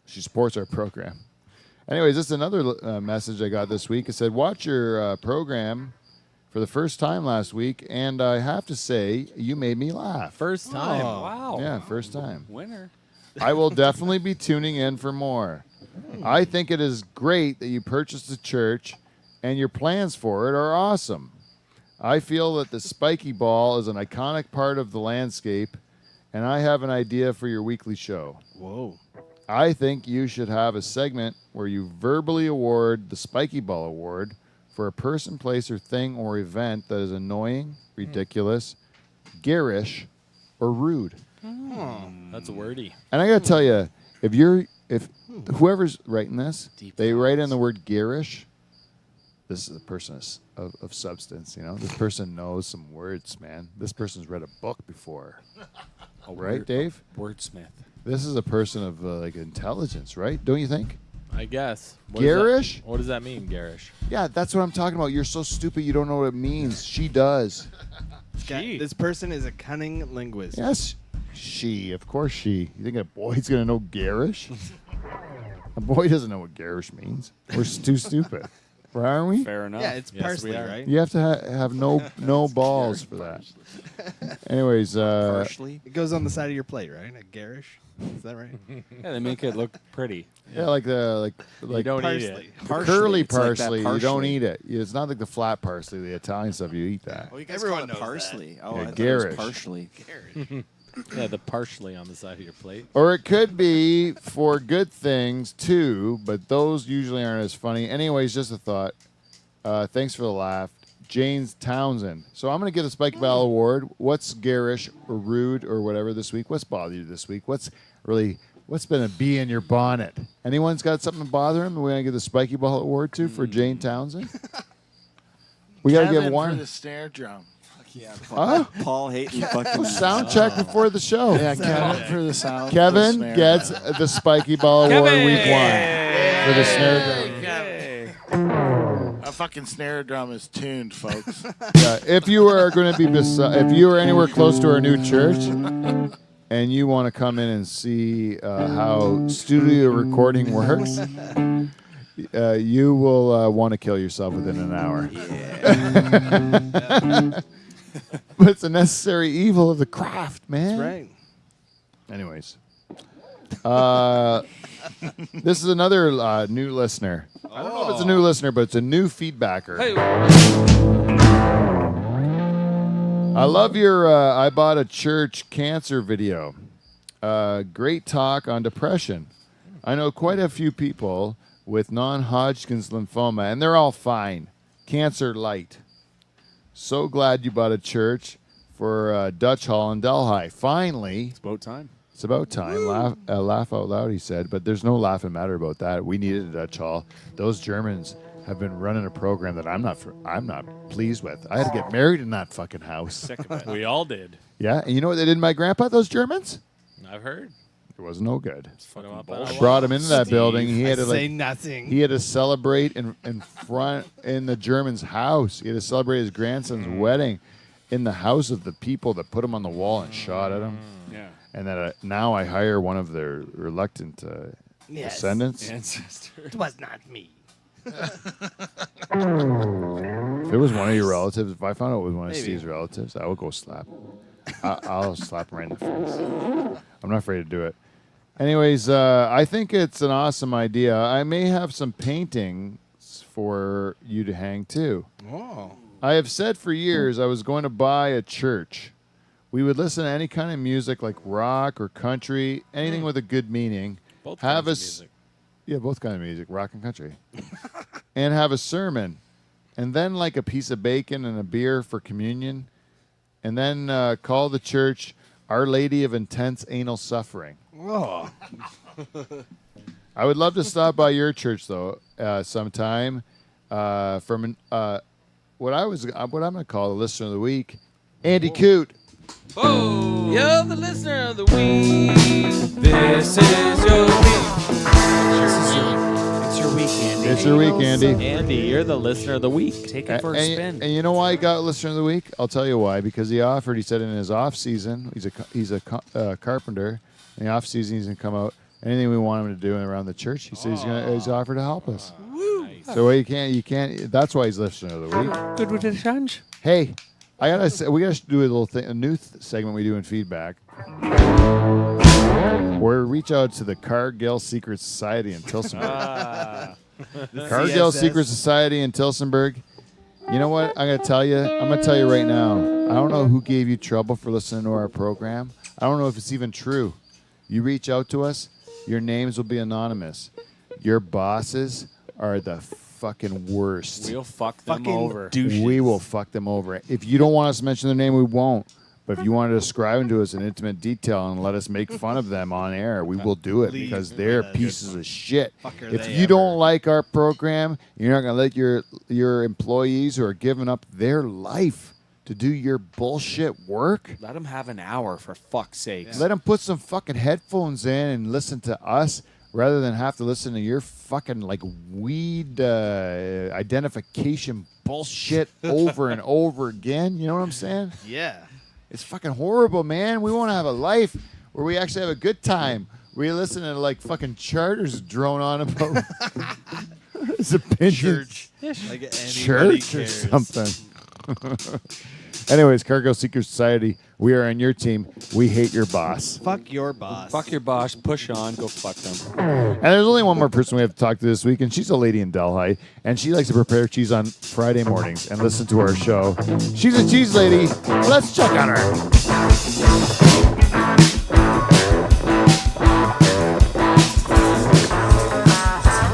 she supports our program. Anyways, this is another message I got this week. It said, watch your program for the first time last week, and I have to say, you made me laugh. First time. Wow. Yeah, first time. Winner. I will definitely be tuning in for more. I think it is great that you purchased a church, and your plans for it are awesome. I feel that the spiky ball is an iconic part of the landscape, and I have an idea for your weekly show. Whoa. I think you should have a segment where you verbally award the Spiky Ball Award for a person, place, or thing or event that is annoying, ridiculous, garish, or rude. That's wordy. And I gotta tell you, if whoever's writing this, they write in the word garish. This is a person of substance, you know. This person knows some words, man. This person's read a book before. Right, Dave? Wordsmith. This is a person of like intelligence, right? Don't you think? I guess. Garish? What does that mean, garish? Yeah, that's what I'm talking about. You're so stupid you don't know what it means. She does. This person is a cunning linguist. Yes, she. Of course she. You think a boy's going to know garish? A boy doesn't know what garish means. We're too stupid. Right, aren't we? Fair enough. Yeah, it's Yes, parsley, we are. right? You have to have no balls for that. Anyways, Partially. It goes on the side of your plate, right? A garish. Is that right? Yeah, they make it look pretty. yeah, like the You like don't eat parsley. it. the curly It's like that parsley. You don't parsley. eat it. It's not like the flat parsley. The Italian stuff, you eat that. Oh, you guys Everyone call it knows parsley. Oh, Yeah, I thought it garish. was partially. Yeah, the partially on the side of your plate. Or it could be for good things too, but those usually aren't as funny. Anyways, just a thought. Thanks for the laugh. James Townsend. So I'm going to give the Spike Bell Award. What's garish or rude or whatever this week? What's bothered you this week? What's been a bee in your bonnet? Anyone's got something to bother him? We're going to give the Spiky Ball Award to for Jane Townsend? We got to give Kevin one. for the snare drum. Yeah, Huh? Paul Hayton fucking Sound check before the show. Yeah, Kevin for the sound. Kevin the snare gets drum. the Spiky Ball Award week 1 for the snare drum. A fucking snare drum is tuned, folks. Yeah, if you are going to be if you are anywhere close to our new church and you want to come in and see how studio recording works, you will want to kill yourself within an hour. But it's a necessary evil of the craft, man. That's right. Anyways, this is another new listener. I don't know if it's a new listener, but it's a new feedbacker. Hey. I love your I bought a church cancer video. Great talk on depression. I know quite a few people with non-Hodgkin's lymphoma, and they're all fine. Cancer light. So glad you bought a church for Dutch Hall in Delhi. Finally. It's about time. It's about time. Laugh out loud, he said. But there's no laughing matter about that. We needed a Dutch Hall. Those Germans have been running a program that I'm not pleased with. I had to get married in that fucking house. Sick of it. We all did. Yeah, and you know what they did to my grandpa, those Germans? I've heard. It was no good. Put 'em up on a Brought wall. him into that building. He had to Say like nothing. he had to celebrate in front in the German's house. He had to celebrate his grandson's wedding in the house of the people that put him on the wall and shot at him. Yeah. And then now I hire one of their reluctant descendants. Ancestor. It was not me. If it was one of your relatives, if I found out it was one of Maybe. Steve's relatives, I would go slap him. I'll slap him right in the face. I'm not afraid to do it. Anyways, I think it's an awesome idea. I may have some paintings for you to hang too. Oh. I have said for years I was going to buy a church. We would listen to any kind of music like rock or country, anything with a good meaning. Both Have kinds of us- music. Yeah, both kind of music, rock and country. And have a sermon. And then like a piece of bacon and a beer for communion. And then call the church Our Lady of Intense Anal Suffering. Oh. I would love to stop by your church though sometime. From what I'm going to call the listener of the week, Andy Coote. Oh, you're the listener of the week. This is your week. It's your week, Andy. It's your week, Andy. Andy, you're the listener of the week. Take it for a spin. And you know why he got listener of the week? I'll tell you why. Because he offered. He said in his off season, he's a carpenter. In the off season, he's gonna come out. Anything we want him to do around the church, he said he's offered to help us. Nice. So you can't. That's why he's listener of the week. Good with the change. Hey, we gotta do a little thing, a new segment we do in feedback. Where we reach out to the Cargill Secret Society in Tilsonburg. Cargill CSS. Secret Society in Tilsonburg. You know what? I'm gonna tell you right now. I don't know who gave you trouble for listening to our program. I don't know if it's even true. You reach out to us, your names will be anonymous. Your bosses are the fucking worst. We'll fuck them Fucking over. douches. We will fuck them over. If you don't want us to mention their name, we won't. But if you want to describe them to us in intimate detail and let us make fun of them on air, we will do it because they're pieces of shit. If you don't like our program, you're not going to let your employees who are giving up their life to do your bullshit work. Let them have an hour, for fuck's sake. Let them put some fucking headphones in and listen to us rather than have to listen to your fucking like weed identification bullshit over and over again. You know what I'm saying? Yeah. It's fucking horrible, man. We want to have a life where we actually have a good time. We listen to like fucking charters drone on about his opinions. Like anybody Church or cares. something. Anyways, Cargo Seeker Society, we are on your team. We hate your boss. Fuck your boss. Fuck your boss. Push on. Go fuck them. And there's only one more person we have to talk to this week, and she's a lady in Delhi, and she likes to prepare cheese on Friday mornings and listen to our show. She's a cheese lady. Let's check on her.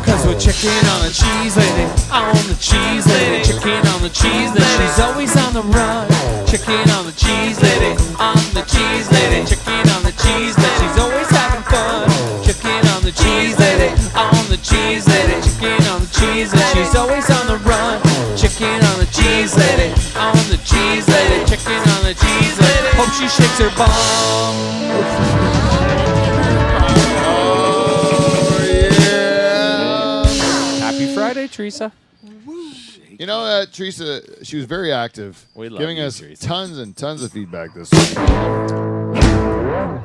Cause we're checking on the cheese lady, on the cheese lady, checking on the cheese lady, she's always on the run. Checking on the cheese lady, on the cheese lady, checking on the cheese lady, she's always having fun. Checking on the cheese lady, on the cheese lady, checking on the cheese lady, she's always on the run. Checking on the cheese lady, on the cheese lady, checking on the cheese lady, hope she shakes her bum. Happy Friday, Teresa. You know, Teresa, she was very active, We love giving you, us Teresa. tons and tons of feedback this week.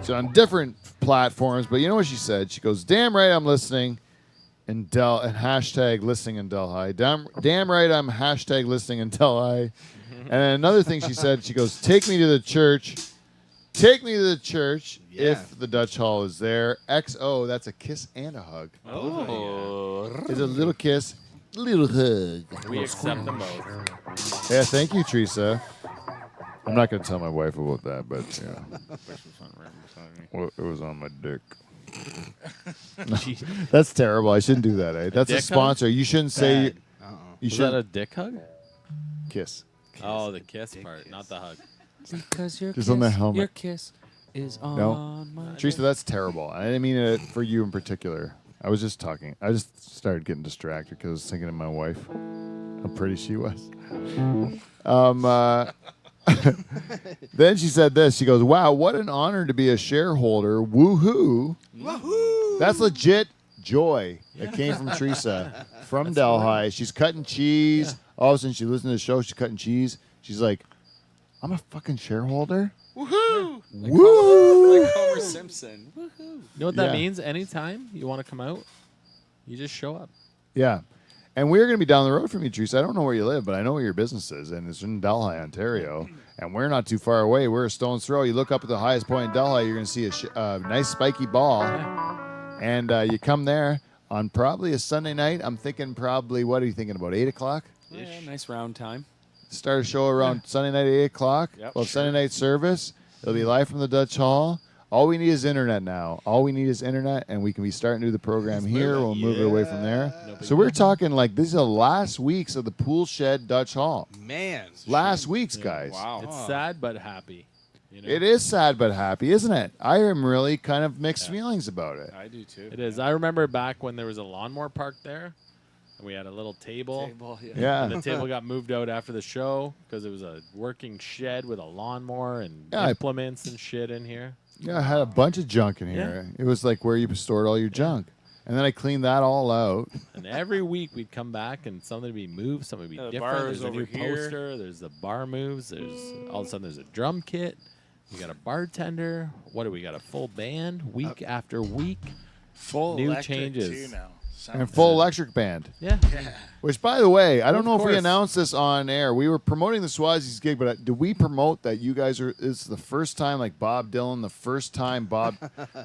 So on different platforms, but you know what she said? She goes, "Damn right, I'm listening," and hashtag listening in Delhi. Damn right, I'm hashtag listening in Delhi. And then another thing she said, she goes, "Take me to the church. Take me to the church if the Dutch Hall is there." XO, that's a kiss and a hug. Oh. It's a little kiss, little hug. We accept them both. Yeah, thank you, Teresa. I'm not going to tell my wife about that, but yeah. Well, it was on my dick. That's terrible. I shouldn't do that. Eh? That's a dick sponsor. You shouldn't say. You Is that a should dick hug? kiss. Oh, the kiss part, not the hug. Because your Just on the helmet. Your kiss is on No. my Teresa, that's terrible. I didn't mean it for you in particular. I was just talking. I just started getting distracted because I was thinking of my wife. How pretty she was. Then she said this. She goes, "Wow, what an honor to be a shareholder. Woohoo. Woohoo. That's legit joy that came from Teresa from Delhi. She's cutting cheese. All of a sudden, she listens to the show. She's cutting cheese. She's like, I'm a fucking shareholder. Woohoo! Woo! Like Homer Simpson. Woohoo. You know what that Yeah. means? Anytime you want to come out, you just show up. Yeah. And we're going to be down the road from you, Teresa. I don't know where you live, but I know where your business is, and it's in Delhi, Ontario. And we're not too far away. We're a stone's throw. You look up at the highest point in Delhi, you're going to see a nice spiky ball. And you come there on probably a Sunday night. I'm thinking probably, what are you thinking, about 8 o'clock? Yeah, nice round time. Start a show around Sunday night at 8 o'clock. Yep, Well, sure. Sunday night service. It'll be live from the Dutch Hall. All we need is internet now. All we need is internet, and we can be starting to do the program here. We'll move it away from there. So we're talking like these are the last weeks of the Pool Shed Dutch Hall. Man. Last weeks, guys. Wow. It's sad but happy. You know? It is sad but happy, isn't it? I am really kind of mixed feelings about it. I do too. It is. I remember back when there was a lawnmower park there, and we had a little table. Yeah. And the table got moved out after the show because it was a working shed with a lawnmower and Yeah, implements and shit in here. Yeah, I had a bunch of junk in here. It was like where you stored all your junk. And then I cleaned that all out. And every week we'd come back and something would be moved, something would be The different. bar There's is a over new here. poster. There's the bar moves. There's all of a sudden there's a drum kit. We got a bartender. What do we got? A full band week after week. Full New electric changes. too now. And full electric band. Yeah. Which, by the way, I don't Of know if we course. announced this on air. We were promoting the Swazi's gig, but did we promote that you guys are? It's the first time, like Bob Dylan, the first time Bob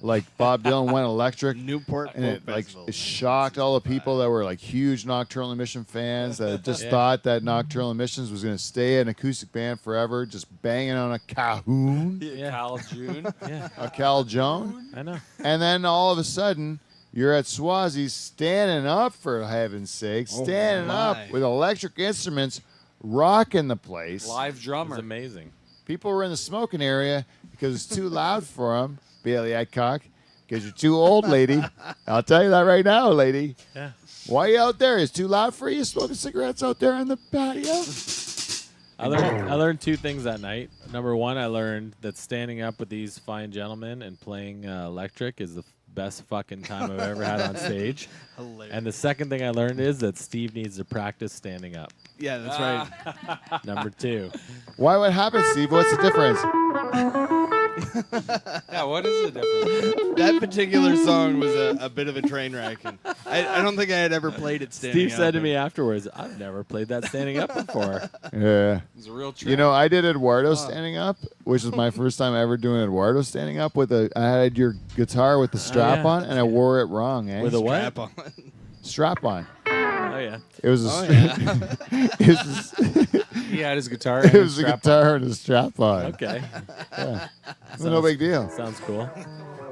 Dylan went electric, Newport and it Folk like Festival. it shocked all the people that were like huge Nocturnal Emission fans that just thought that Nocturnal Emissions was going to stay an acoustic band forever, just banging on a cajoon, Yeah. Cal June. Yeah. a Cal Joan, I know. and then all of a sudden. You're at Swazi's standing up, for heaven's sake, standing up my. with electric instruments, rocking the place. Live It was drummer. amazing. People were in the smoking area because it's too loud for them, Bailey Adcock, because you're too old, lady. I'll tell you that right now, lady. Yeah. Why are you out there? It's too loud for you smoking cigarettes out there on the patio? I learned 2 things that night. Number 1, I learned that standing up with these fine gentlemen and playing electric is the best fucking time I've ever had on stage. Hilarious. And the second thing I learned is that Steve needs to practice standing up. Yeah, that's right. Number 2. Why? What happened, Steve? What's the difference? Yeah, what is the difference? That particular song was a bit of a train wreck. And I don't think I had ever played it standing Steve said up, to and- me afterwards, I've never played that standing up before. Yeah. It's a real trick. You know, I did Eduardo standing up, which is my first time ever doing Eduardo standing up with I had your guitar with the strap yeah. on, and I wore it wrong, eh? With a what? Strap on. strap on. Oh, yeah. It was a Oh, it was He had his guitar. it and was a strap on. guitar and a strap on. Okay. It's no big deal. Sounds cool.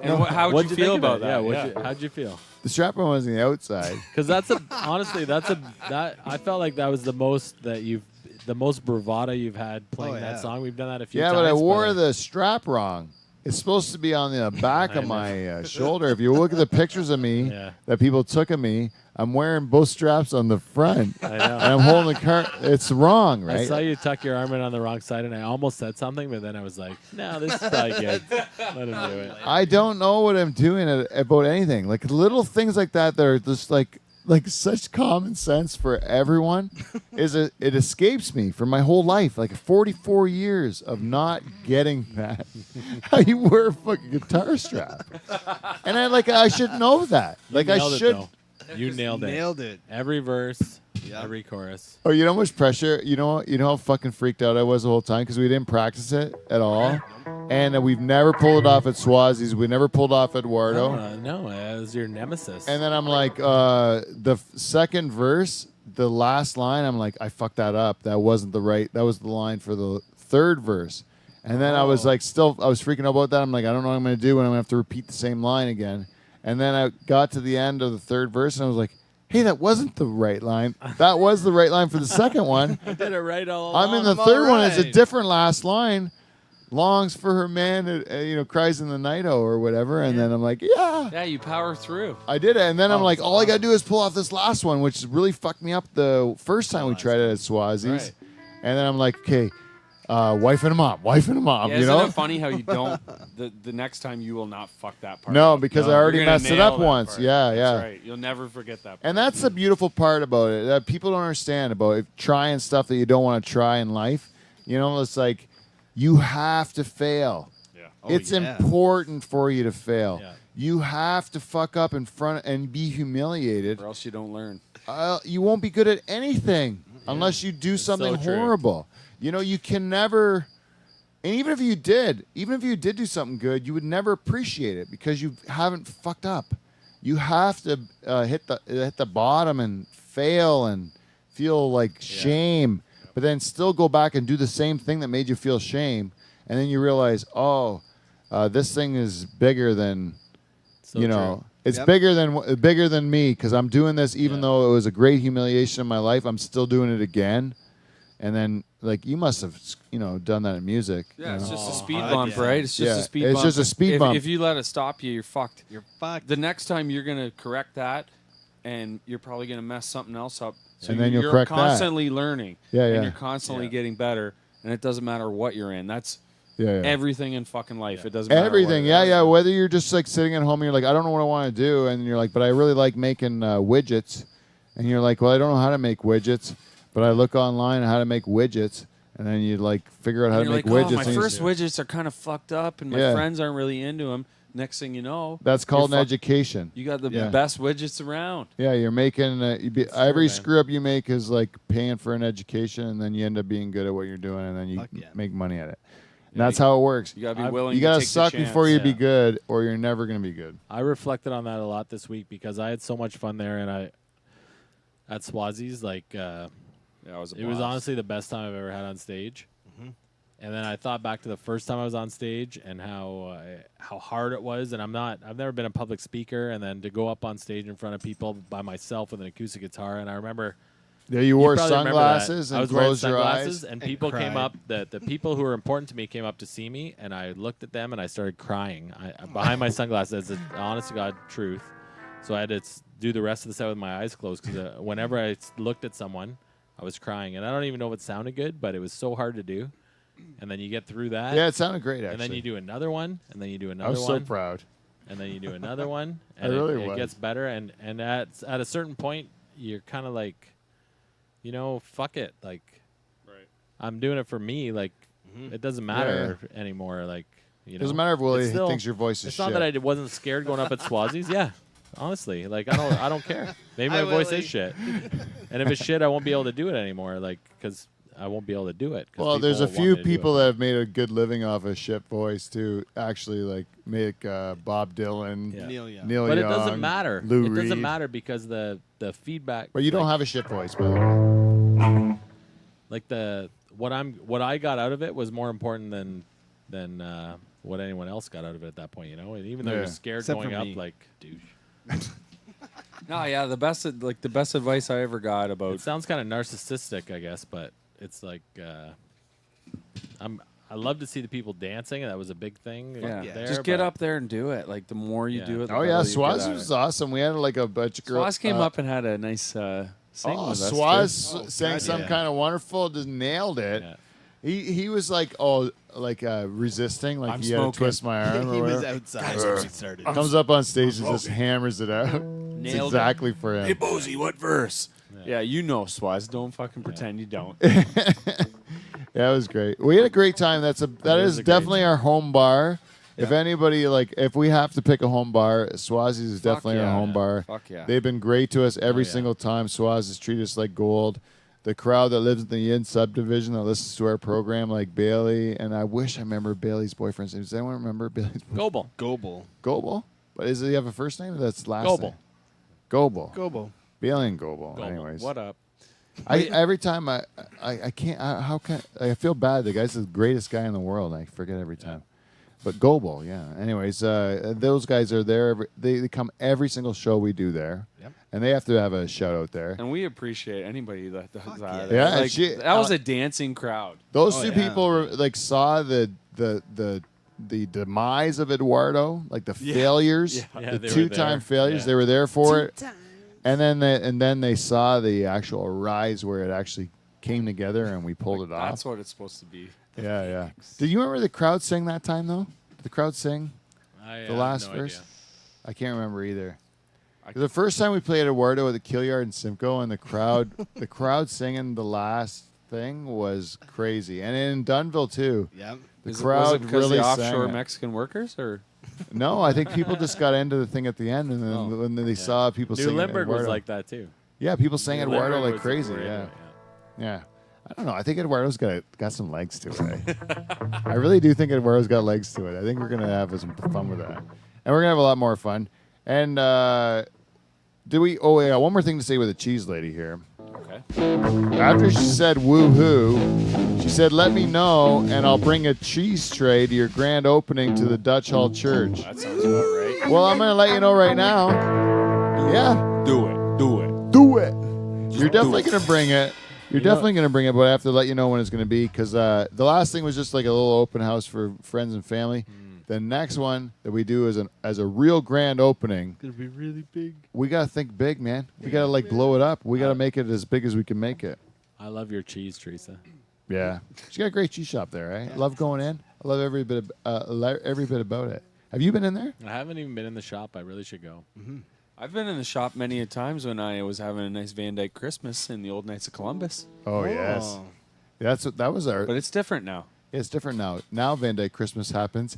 And how'd What'd you think feel of about it? that? Yeah, how'd you feel? The strap on was on the outside. Because honestly, I felt like that was the most bravado you've had playing Oh, that yeah. song. We've done that a few Yeah, times. but I wore the strap wrong. It's supposed to be on the back I of know. my shoulder. If you look at the pictures of me Yeah. that people took of me, I'm wearing both straps on the front. I know. And I'm holding the car. It's wrong, right? I saw you tuck your arm in on the wrong side, and I almost said something, but then I was like, no, this is probably good. Let him do it. I don't know what I'm doing about anything. Like little things like that are just like such common sense for everyone. It escapes me for my whole life, like 44 years of not getting that. How you wear a fucking guitar strap, and I should know that. Like I Nailed it, should. though. You nailed it. Nailed it. Every verse, Yep. every chorus. Oh, you know how much pressure? You know how fucking freaked out I was the whole time because we didn't practice it at all, and we've never pulled it off at Swazi's. We never pulled off at Eduardo. No, it was your nemesis. And then I'm like, second verse, the last line, I'm like, I fucked that up. That wasn't the right. That was the line for the third verse. And then I was like, I was freaking out about that. I'm like, I don't know what I'm going to do, and I'm going to have to repeat the same line again. And then I got to the end of the third verse, and I was like, hey, that wasn't the right line. That was the right line for the second one. I did it right all along. I'm in the I'm third all one. It's a right. different last line. Longs for her man, cries in the night or whatever. And then I'm like, yeah. Yeah, you power through. I did it, and then I'm like, all I gotta do is pull off this last one, which really fucked me up the first time we tried it at Swazi's. Right. And then I'm like, okay, wife and a mom, Yeah, you isn't know? it funny how you don't the next time you will not fuck that part? No, up. because I You're already gonna messed it nail up that once. part. Yeah, That's yeah. right. You'll never forget that part. And that's the beautiful part about it that people don't understand about it, trying stuff that you don't want to try in life. You know, it's like you have to fail. Yeah. It's yeah. important for you to fail. Yeah. You have to fuck up in front and be humiliated. Or else you don't learn. You won't be good at anything unless you do something so true. horrible. You know, you can never. And even if you did do something good, you would never appreciate it because you haven't fucked up. You have to hit the bottom and fail and feel like shame, but then still go back and do the same thing that made you feel shame, and then you realize, this thing is bigger than, So true. it's Yep. bigger than me because I'm doing this even though it was a great humiliation in my life. I'm still doing it again, and then like you must have done that in music. Yeah, you it's know? just a speed fuck bump, yeah. right? It's just Yeah, a speed it's bump. just a speed if, bump. If you let it stop you, you're fucked. You're fucked. The next time you're gonna correct that, and you're probably gonna mess something else up. So And then you'll you're correct that. constantly learning. Yeah, yeah. And you're constantly getting better, and it doesn't matter what you're in. That's Yeah, yeah. everything in fucking life. It doesn't matter Everything, what it is. Whether you're just like sitting at home and you're like, I don't know what I want to do, and you're like, but I really like making widgets, and you're like, well, I don't know how to make widgets, but I look online on how to make widgets, and then you like figure out how And to you're make like, widgets. oh, my and you- first widgets are kind of fucked up, and my Yeah. friends aren't really into them. Next thing you know, That's called an you're fucked- education. You got the Yeah. best widgets around. Yeah, you're making every man. screw up you make is like paying for an education, and then you end up being good at what you're doing, and then you Fuck yeah. make money at it. And that's how it works. You gotta be I've- willing. You to gotta take the suck chance. before you be Yeah. good, or you're never gonna be good. I reflected on that a lot this week because I had so much fun there, and at Swazi's, Yeah, it was. it was honestly the best time I've ever had on stage. And then I thought back to the first time I was on stage and how hard it was. And I've never been a public speaker, and then to go up on stage in front of people by myself with an acoustic guitar. And I remember Yeah, you wore probably remember that. sunglasses I and was wearing closed your sunglasses, eyes. and people came cried. up. The people who were important to me came up to see me, and I looked at them and I started crying. Behind my sunglasses, it's the honest to God truth. So I had to do the rest of the set with my eyes closed because whenever I looked at someone, I was crying, and I don't even know if it sounded good, but it was so hard to do. And then you get through that. Yeah, it sounded great, actually. And then you do another one, and then you do I another was one. so proud. And then you do another one, I and really it was. gets better. And at a certain point, you're kind of like, fuck it. Like, I'm doing it for me. Like, it doesn't matter anymore. Like, Doesn't matter if Willie It's still- thinks your voice is It's shit. not that I wasn't scared going up at Swazi's. Yeah, honestly, like I don't care. Maybe my voice Willie. is shit, and if it's shit, I won't be able to do it anymore. Like, because I won't be able to do it. 'cause Well, there's a people want few me to do people it. that have made a good living off a shit voice too. Actually, like make Bob Dylan, Yeah. Neil Young. Neil But Young, it doesn't matter. Lou It doesn't Reed. matter because the feedback. But you don't like- have a shit voice, by the way. like what I got out of it was more important than what anyone else got out of it at that point. And even though Yeah. you're scared Except going for up, me. like douche. No, yeah, the best advice I ever got about It sounds kind of narcissistic, I guess, but it's like I love to see the people dancing, and that was a big thing. yeah, there, just get but- up there and do it. Like the more you Yeah. do it, the Oh better yeah, you get Swaz at was it. awesome. We had like a bunch of girls. Swaz came up and had a nice sing Oh, with us. Swaz too. sang God, some yeah. kind of wonderful, just nailed it. Yeah. He was like resisting, like I'm he had to smoking. twist my arm. He or was whatever. outside when we started. Comes up on stage and just hammers it out. It's Nailed it. exactly for him. Hey, Bozy, what verse? Yeah, you know Swaz. Don't fucking pretend you don't. Yeah, it was great. We had a great time. That is is a great definitely time. our home bar. If anybody if we have to pick a home bar, Swazi's is definitely yeah. our home bar. Fuck yeah. They've been great to us every yeah. single time. Swazi's treat us like gold. The crowd that lives in the Yin subdivision that listens to our program, like Bailey, and I wish I remember Bailey's boyfriend's name. Does anyone remember Bailey's boyfriend? Goebel. Goebel. Goebel? But does he have a first name? That's last Goebel. name. Goebel. Goebel. Bailey and Goebel. Goebel. Anyways, What up? every time I can't. I feel bad. The guy's the greatest guy in the world. I forget every time. But Goebel, yeah. Anyways, those guys are there. They come every single show we do there, and they have to have a shout out there. And we appreciate anybody that does that. yeah. Like, She- that was a dancing crowd. Those Oh, two yeah. people saw the demise of Eduardo, like the failures, Yeah, the they were two-time there. failures. Yeah. They were there for it, and then they saw the actual rise where it actually came together, and we pulled it off. That's what it's supposed to be. Yeah. Did you remember the crowd sing that time though? Did the crowd sing the last no verse? idea. I can't remember either. The first time we played Eduardo at the Killyard in Simcoe, and the crowd singing the last thing was crazy, and in Dunville too. Yep. The Was crowd it because really the sang offshore it. Mexican workers, or No, I think people just got into the thing at the end, and then when they saw people New singing Limburg was Eduardo. like that too. Yeah, people sang New Eduardo Limburg like was crazy. great, Yeah. I don't know. I think Eduardo's got some legs to it. I really do think Eduardo's got legs to it. I think we're gonna have some fun with that, and we're gonna have a lot more fun. And did we? Oh yeah, one more thing to say with the cheese lady here. okay? After she said woohoo, she said, "Let me know, and I'll bring a cheese tray to your grand opening to the Dutch Hall Church." That sounds about right. Well, I'm gonna let you know right now. Yeah, Do it. Do it. do it. You're definitely gonna bring it. You're definitely gonna bring it, but I have to let you know when it's gonna be because the last thing was just like a little open house for friends and family. The next one that we do as a real grand opening. Gonna be really big. We gotta think big, man. We gotta blow it up. We gotta make it as big as we can make it. I love your cheese, Teresa. Yeah, she got a great cheese shop there, right? Love going in. I love every bit about it. Have you been in there? I haven't even been in the shop. I really should go. I've been in the shop many a times when I was having a nice Van Dyke Christmas in the old Knights of Columbus. Oh yes, that was our. But it's different now. It's different now. Now Van Dyke Christmas happens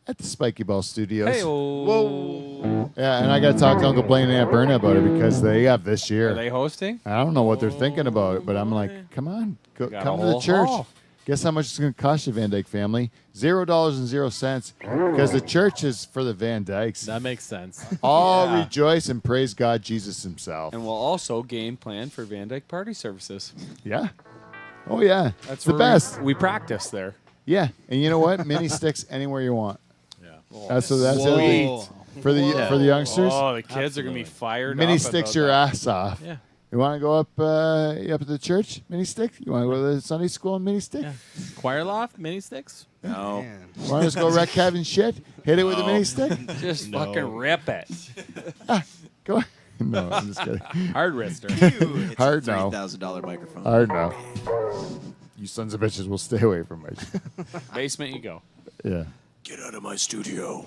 at the Spiky Ball Studios. Hey, whoa. Yeah, and I got to talk to Uncle Blaine and Aunt Berna about it because they have this year. Are they hosting? I don't know what they're thinking about it, but I'm like, come on, Got come a to the whole church. hall. Guess how much it's going to cost you, Van Dyke family? $0.00 because the church is for the Van Dykes. That makes sense. All Yeah. rejoice and praise God, Jesus himself. And we'll also game plan for Van Dyke party services. Yeah. Oh, yeah. That's the where best. We practice there. Yeah. And you know what? Mini sticks anywhere you want. Yeah. That's it. Whoa. For the youngsters. Oh, the kids are going to be fired Mini up sticks about your that. ass off. Yeah. You want to go up to the church, mini stick? You want to go to the Sunday school, mini stick? Yeah. Choir loft, mini sticks. No. Man. Want to just go wreck Kevin shit? Hit it with a mini stick? Just fucking rip it. Go on. No, I'm just kidding. Hard wrister. It's Hard a no. $3,000 microphone. Hard no. You sons of bitches will stay away from me. Basement you go. Yeah. Get out of my studio.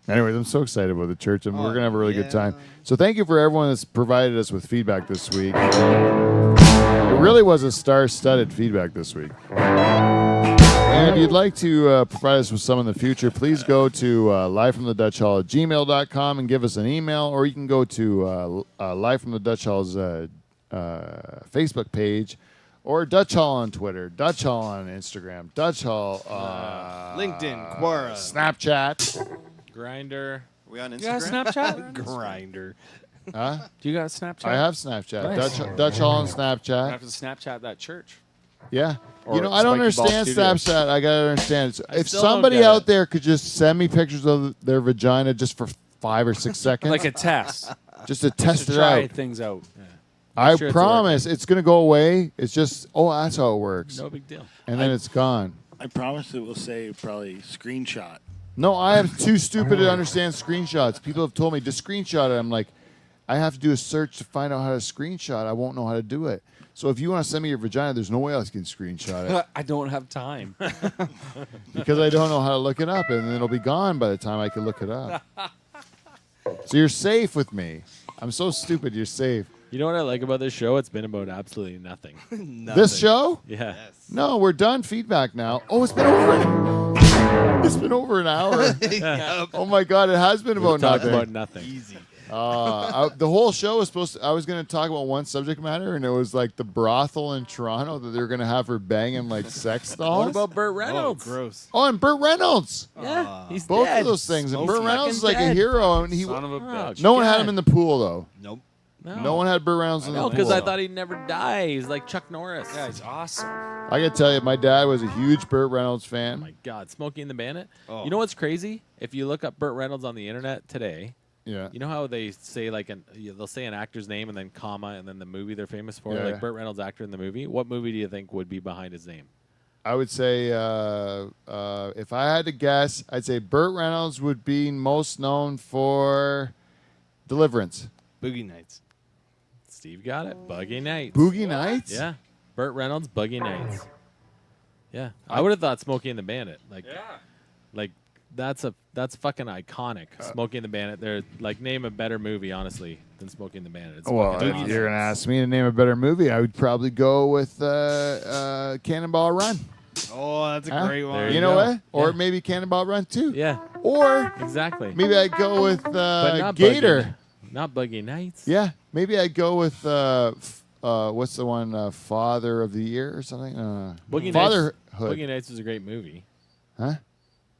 Anyways, I'm so excited about the church, and we're going to have a really good time. So thank you for everyone that's provided us with feedback this week. It really was a star-studded feedback this week. And if you'd like to provide us with some in the future, please go to livefromthedutchhall@gmail.com and give us an email, or you can go to Live from the Dutch Hall's Facebook page, or Dutch Hall on Twitter, Dutch Hall on Instagram, Dutch Hall LinkedIn, Quora, Snapchat. Grinder. We on You got Instagram? Snapchat? Grinder. Huh? Do you got Snapchat? I have Snapchat. Nice. Dutch Hall on I Snapchat. have to Snapchat that church. Yeah. Or You know, I don't Spiky Ball understand Studios. Snapchat. I gotta understand. If still don't somebody get out it. there could just send me pictures of their vagina just for 5 or 6 seconds, Like a test. just to test to it try out, things out. I sure it's promise it's gonna go away. It's just, that's how it works, No big deal. and then it's gone. I promise it will say probably screenshot. No, I am too stupid to understand screenshots. People have told me to screenshot it. I'm like, I have to do a search to find out how to screenshot. I won't know how to do it. So if you want to send me your vagina, there's no way else can screenshot it I don't have time. because I don't know how to look it up, and then it'll be gone by the time I can look it up. So you're safe with me. I'm so stupid. You're safe. You know what I like about this show? It's been about absolutely nothing. This show? Yeah. No, we're done. Feedback now. Oh, it's been over. It's been over an hour. Oh my God, it has been about Talk nothing. about nothing. Easy. The whole show was supposed to. I was going to talk about one subject matter, and it was like the brothel in Toronto that they were going to have her banging like sex dolls. What about Burt Oh, Reynolds? gross. Oh, and Burt Reynolds. Yeah, he's Both dead. of those things. And Smoking. Burt Reynolds is like Fucking a dead. hero, and he. Son of a bitch. No one had him in the pool though. Nope. No one had Burt Reynolds in the No, pool. because I thought he'd never die. He's like Chuck Norris. Yeah, he's awesome. I got to tell you, my dad was a huge Burt Reynolds Oh fan. my God, Smokey and the Bandit. Oh. You know what's crazy? If you look up Burt Reynolds on the internet today, Yeah. you know how they say like they'll say an actor's name and then comma and then the movie they're famous for, Yeah, like yeah. Burt Reynolds actor in the movie. What movie do you think would be behind his name? I would say, if I had to guess, I'd say Burt Reynolds would be most known for Deliverance. Boogie Nights. Steve got it. Buggy Nights. Boogie Nights? Yeah, Burt Reynolds, Buggy Nights. Yeah, I would have thought Smokey and the Bandit. Like that's fucking iconic. Smokey and the Bandit. They're like name a better movie, honestly, than Smokey and the Bandit. It's Well, fucking if awesome. you're going to ask me to name a better movie, I would probably go with Cannonball Run. Oh, that's a Huh? great one. There You you know go. what? Or Yeah. maybe Cannonball Run 2. Yeah, Or exactly. maybe I'd go with but not Gator. Not Buggy Nights. Yeah, maybe I'd go with what's the one? Father of the Year or something? Boogie Fatherhood. Nights. Boogie Nights was a great movie, Huh?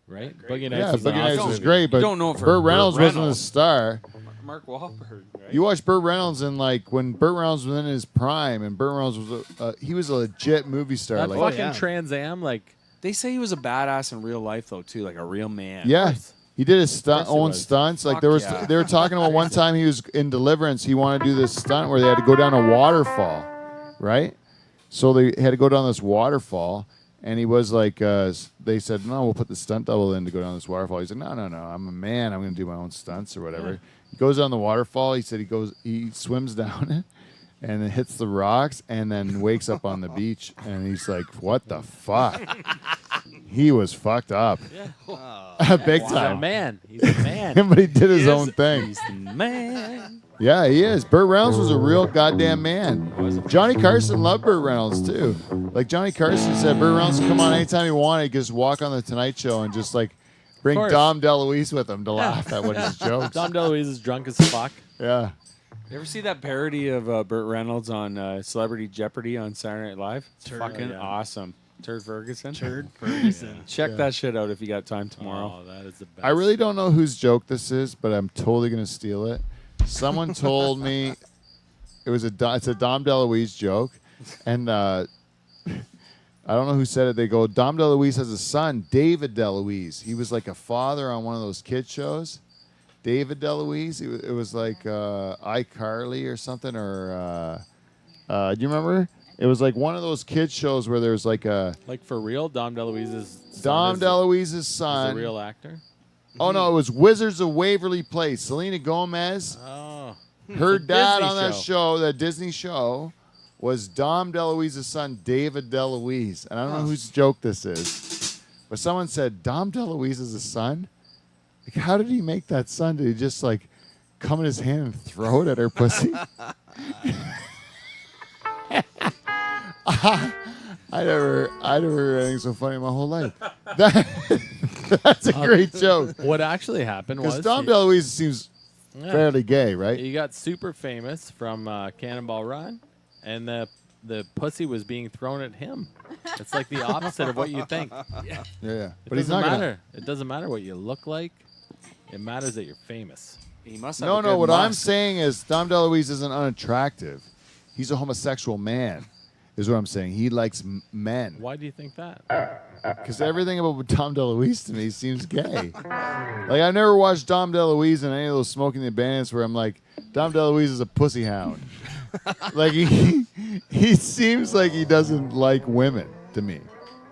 right? Boogie Nights Yeah, was Boogie an Nights awesome was movie. great, but don't know for Burt Burt Reynolds wasn't a Reynolds. star. Mark Wahlberg, right? You watch Burt Reynolds in like when Burt Reynolds was in his prime, and Burt Reynolds was he was a legit movie star. That Like, fucking yeah. Trans Am, like They say he was a badass in real life, though, too, like a real man. yeah, he did his course he own was. stunts. Like Fuck there was, yeah. they were talking about one time he was in Deliverance. He wanted to do this stunt where they had to go down a waterfall, right? So they had to go down this waterfall, and he was like, they said, no, we'll put the stunt double in to go down this waterfall. He's like, no, I'm a man. I'm going to do my own stunts or whatever. Yeah. He goes down the waterfall. He said he swims down it, and then hits the rocks, and then wakes up on the beach, and he's like, what the fuck? He was fucked up. Big he's a time. man. He's a man. But he did his own thing. He's the man. Yeah, he is. Burt Reynolds was a real goddamn man. Johnny Carson loved Burt Reynolds too. Like Johnny Carson said, Burt Reynolds could come on anytime he wanted. He'd just walk on the Tonight Show and just like bring course. Dom DeLuise with him to laugh at what his jokes. Dom DeLuise is drunk as fuck. Yeah. You ever see that parody of Burt Reynolds on Celebrity Jeopardy on Saturday Night Live? It's fucking yeah. awesome. Turd Ferguson. Ferguson. Check that shit out if you got time tomorrow. Oh, that is the best. I really don't know whose joke this is, but I'm totally gonna steal it. Someone told me it's a Dom DeLuise joke, and I don't know who said it. They go, Dom DeLuise has a son, David DeLuise. He was like a father on one of those kid shows, David DeLuise. It was like iCarly or something, or do you remember? It was like one of those kids shows where there's like a Like for real, Dom DeLuise's son Dom is DeLuise's is son. a real actor. Oh no, it was Wizards of Waverly Place. Selena Gomez, Oh, her It's a dad Disney on that show. show, that Disney show, was Dom DeLuise's son, David DeLuise. And I don't know whose joke this is, but someone said Dom DeLuise is a son. Like, how did he make that son? Did he just like come in his hand and throw it at her pussy? I never heard anything so funny in my whole life. That's a great joke. What actually happened was Because Dom DeLuise seems yeah, fairly gay, right? he got super famous from Cannonball Run, and the pussy was being thrown at him. It's like the opposite of what you think. Yeah. It But he's doesn't not matter. It doesn't matter what you look like. It matters that you're famous. He must have No, a no. good What I'm musk. saying is Dom DeLuise isn't unattractive. He's a homosexual man, is what I'm saying. He likes men. Why do you think that? Because everything about Dom DeLuise to me seems gay. Like, I've never watched Dom DeLuise in any of those Smoking the Bandits where I'm like, Dom DeLuise is a pussy hound. Like, he seems like he doesn't like women to me.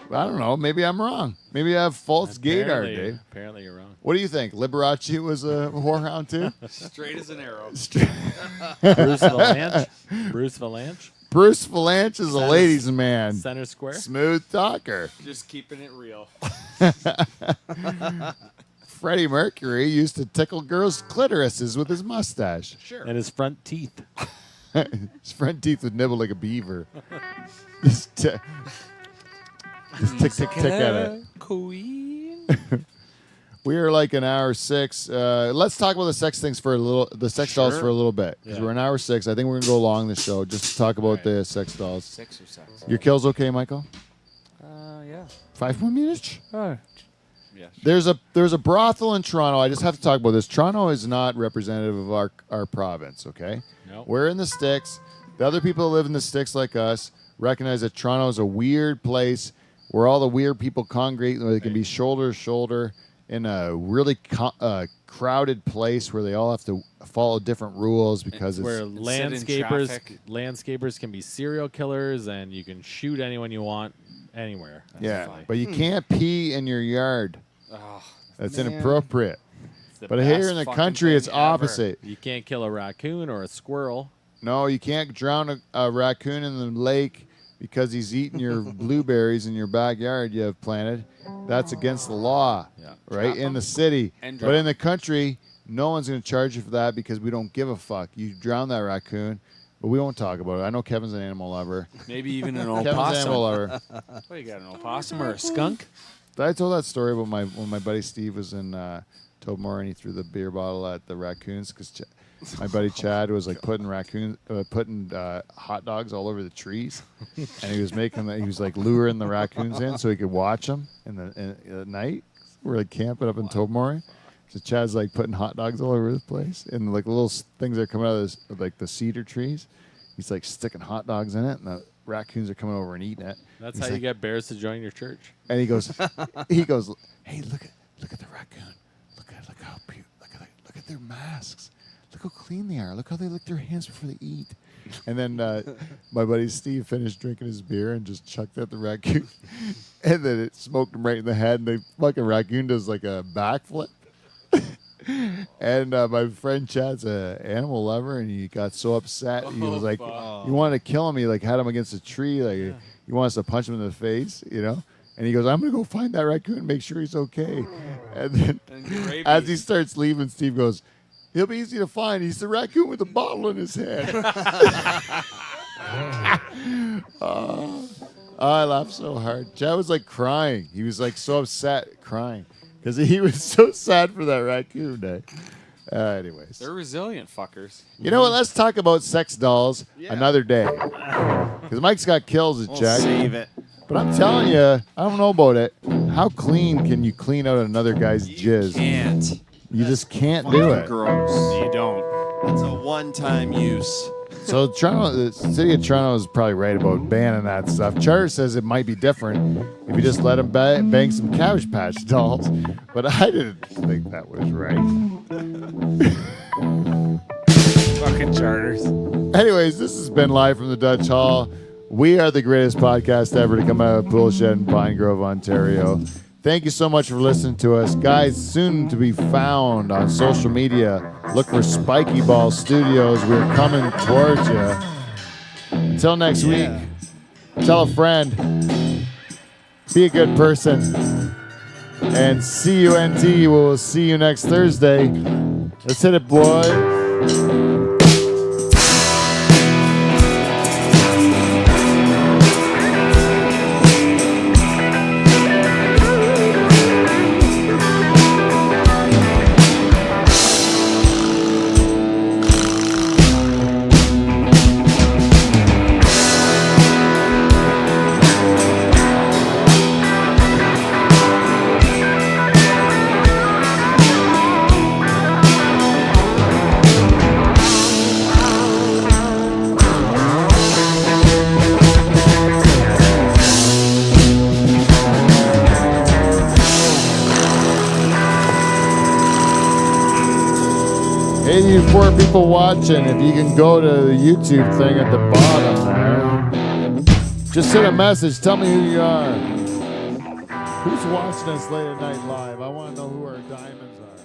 I don't know. Maybe I'm wrong. Maybe I have false gaydar, Dave. Apparently you're wrong. What do you think? Liberace was a whorehound too? Straight as an arrow. Bruce Valanche. Bruce Valanche. Bruce Valanche is a ladies' man. Center Square. Smooth talker. Just keeping it real. Freddie Mercury used to tickle girls' clitorises with his mustache. Sure. And his front teeth. His front teeth would nibble like a beaver. Just tick, tick, tick at it. Queen. We are like an hour 6. Let's talk about the sex things for a little. The sex dolls for a little bit because Yeah. we're an hour 6. I think we're gonna go along the show just to talk about the sex dolls. 6 or 6. Your kill's okay, Michael? Yeah. 5 more minutes. Yeah. There's a brothel in Toronto. I just have to talk about this. Toronto is not representative of our province. Okay, No. we're in the sticks. The other people that live in the sticks like us recognize that Toronto is a weird place where all the weird people congregate. Where they can be shoulder to shoulder in a really crowded place where they all have to follow different rules because Where it's traffic. landscapers can be serial killers and you can shoot anyone you want anywhere. yeah. But you can't pee in your yard. Oh, That's inappropriate. it's the But here best in the fucking country, thing it's ever. opposite. You can't kill a raccoon or a squirrel. No, you can't drown a raccoon in the lake because he's eating your blueberries in your backyard you have planted. That's against the law, Yeah. right? In the city. and But drop in the country, no one's going to charge you for that because we don't give a fuck. You drown that raccoon, but we won't talk about it. I know Kevin's an animal lover. Maybe even an Kevin's an opossum. animal lover. What, you got an opossum or a skunk? I told that story about when my buddy Steve was in Tobermory and he threw the beer bottle at the raccoons because my buddy Chad was like putting hot dogs all over the trees, and he was like luring the raccoons in so he could watch them at night. We're like camping up in Tobermory, so Chad's like putting hot dogs all over the place, and like little things that are coming out of this, like the cedar trees. He's like sticking hot dogs in it, and the raccoons are coming over and eating it. That's He's how you like- get bears to join your church. And he goes, hey, look at the raccoon. Look at their masks. Look how clean they are. Look how they lick their hands before they eat. And then my buddy Steve finished drinking his beer and just chucked at the raccoon. And then it smoked him right in the head. And the fucking raccoon does like a backflip. And my friend Chad's an animal lover, and he got so upset. He was like, he wanted to kill him. He like had him against a tree. Like he wants to punch him in the face, you know. And he goes, I'm going to go find that raccoon and make sure he's okay. And then as he starts leaving, Steve goes, he'll be easy to find. He's the raccoon with the bottle in his head. I laughed so hard. Chad was like crying. He was like so upset crying because he was so sad for that raccoon day. Anyways. They're resilient fuckers. You know what? Let's talk about sex dolls another day. Because Mike's got kills to We'll check. save it. But I'm telling you, I don't know about it. How clean can you clean out another guy's jizz? Can't. You just can't do it. Gross. You don't. It's a one-time use. So Toronto, the city of Toronto is probably right about banning that stuff. Charter says it might be different if you just let them bang some Cabbage Patch dolls, but I didn't think that was right. Fucking charters. Anyways, this has been live from the Dutch Hall. We are the greatest podcast ever to come out of Poolshed in Pine Grove, Ontario. Thank you so much for listening to us. Guys, soon to be found on social media. Look for Spiky Ball Studios. We're coming towards you. Until next week, tell a friend. Be a good person. And CUNT. We'll see you next Thursday. Let's hit it, boys. You 4 people watching, if you can go to the YouTube thing at the bottom there, just send a message. Tell me who you are. Who's watching us late at night live? I want to know who our diamonds are.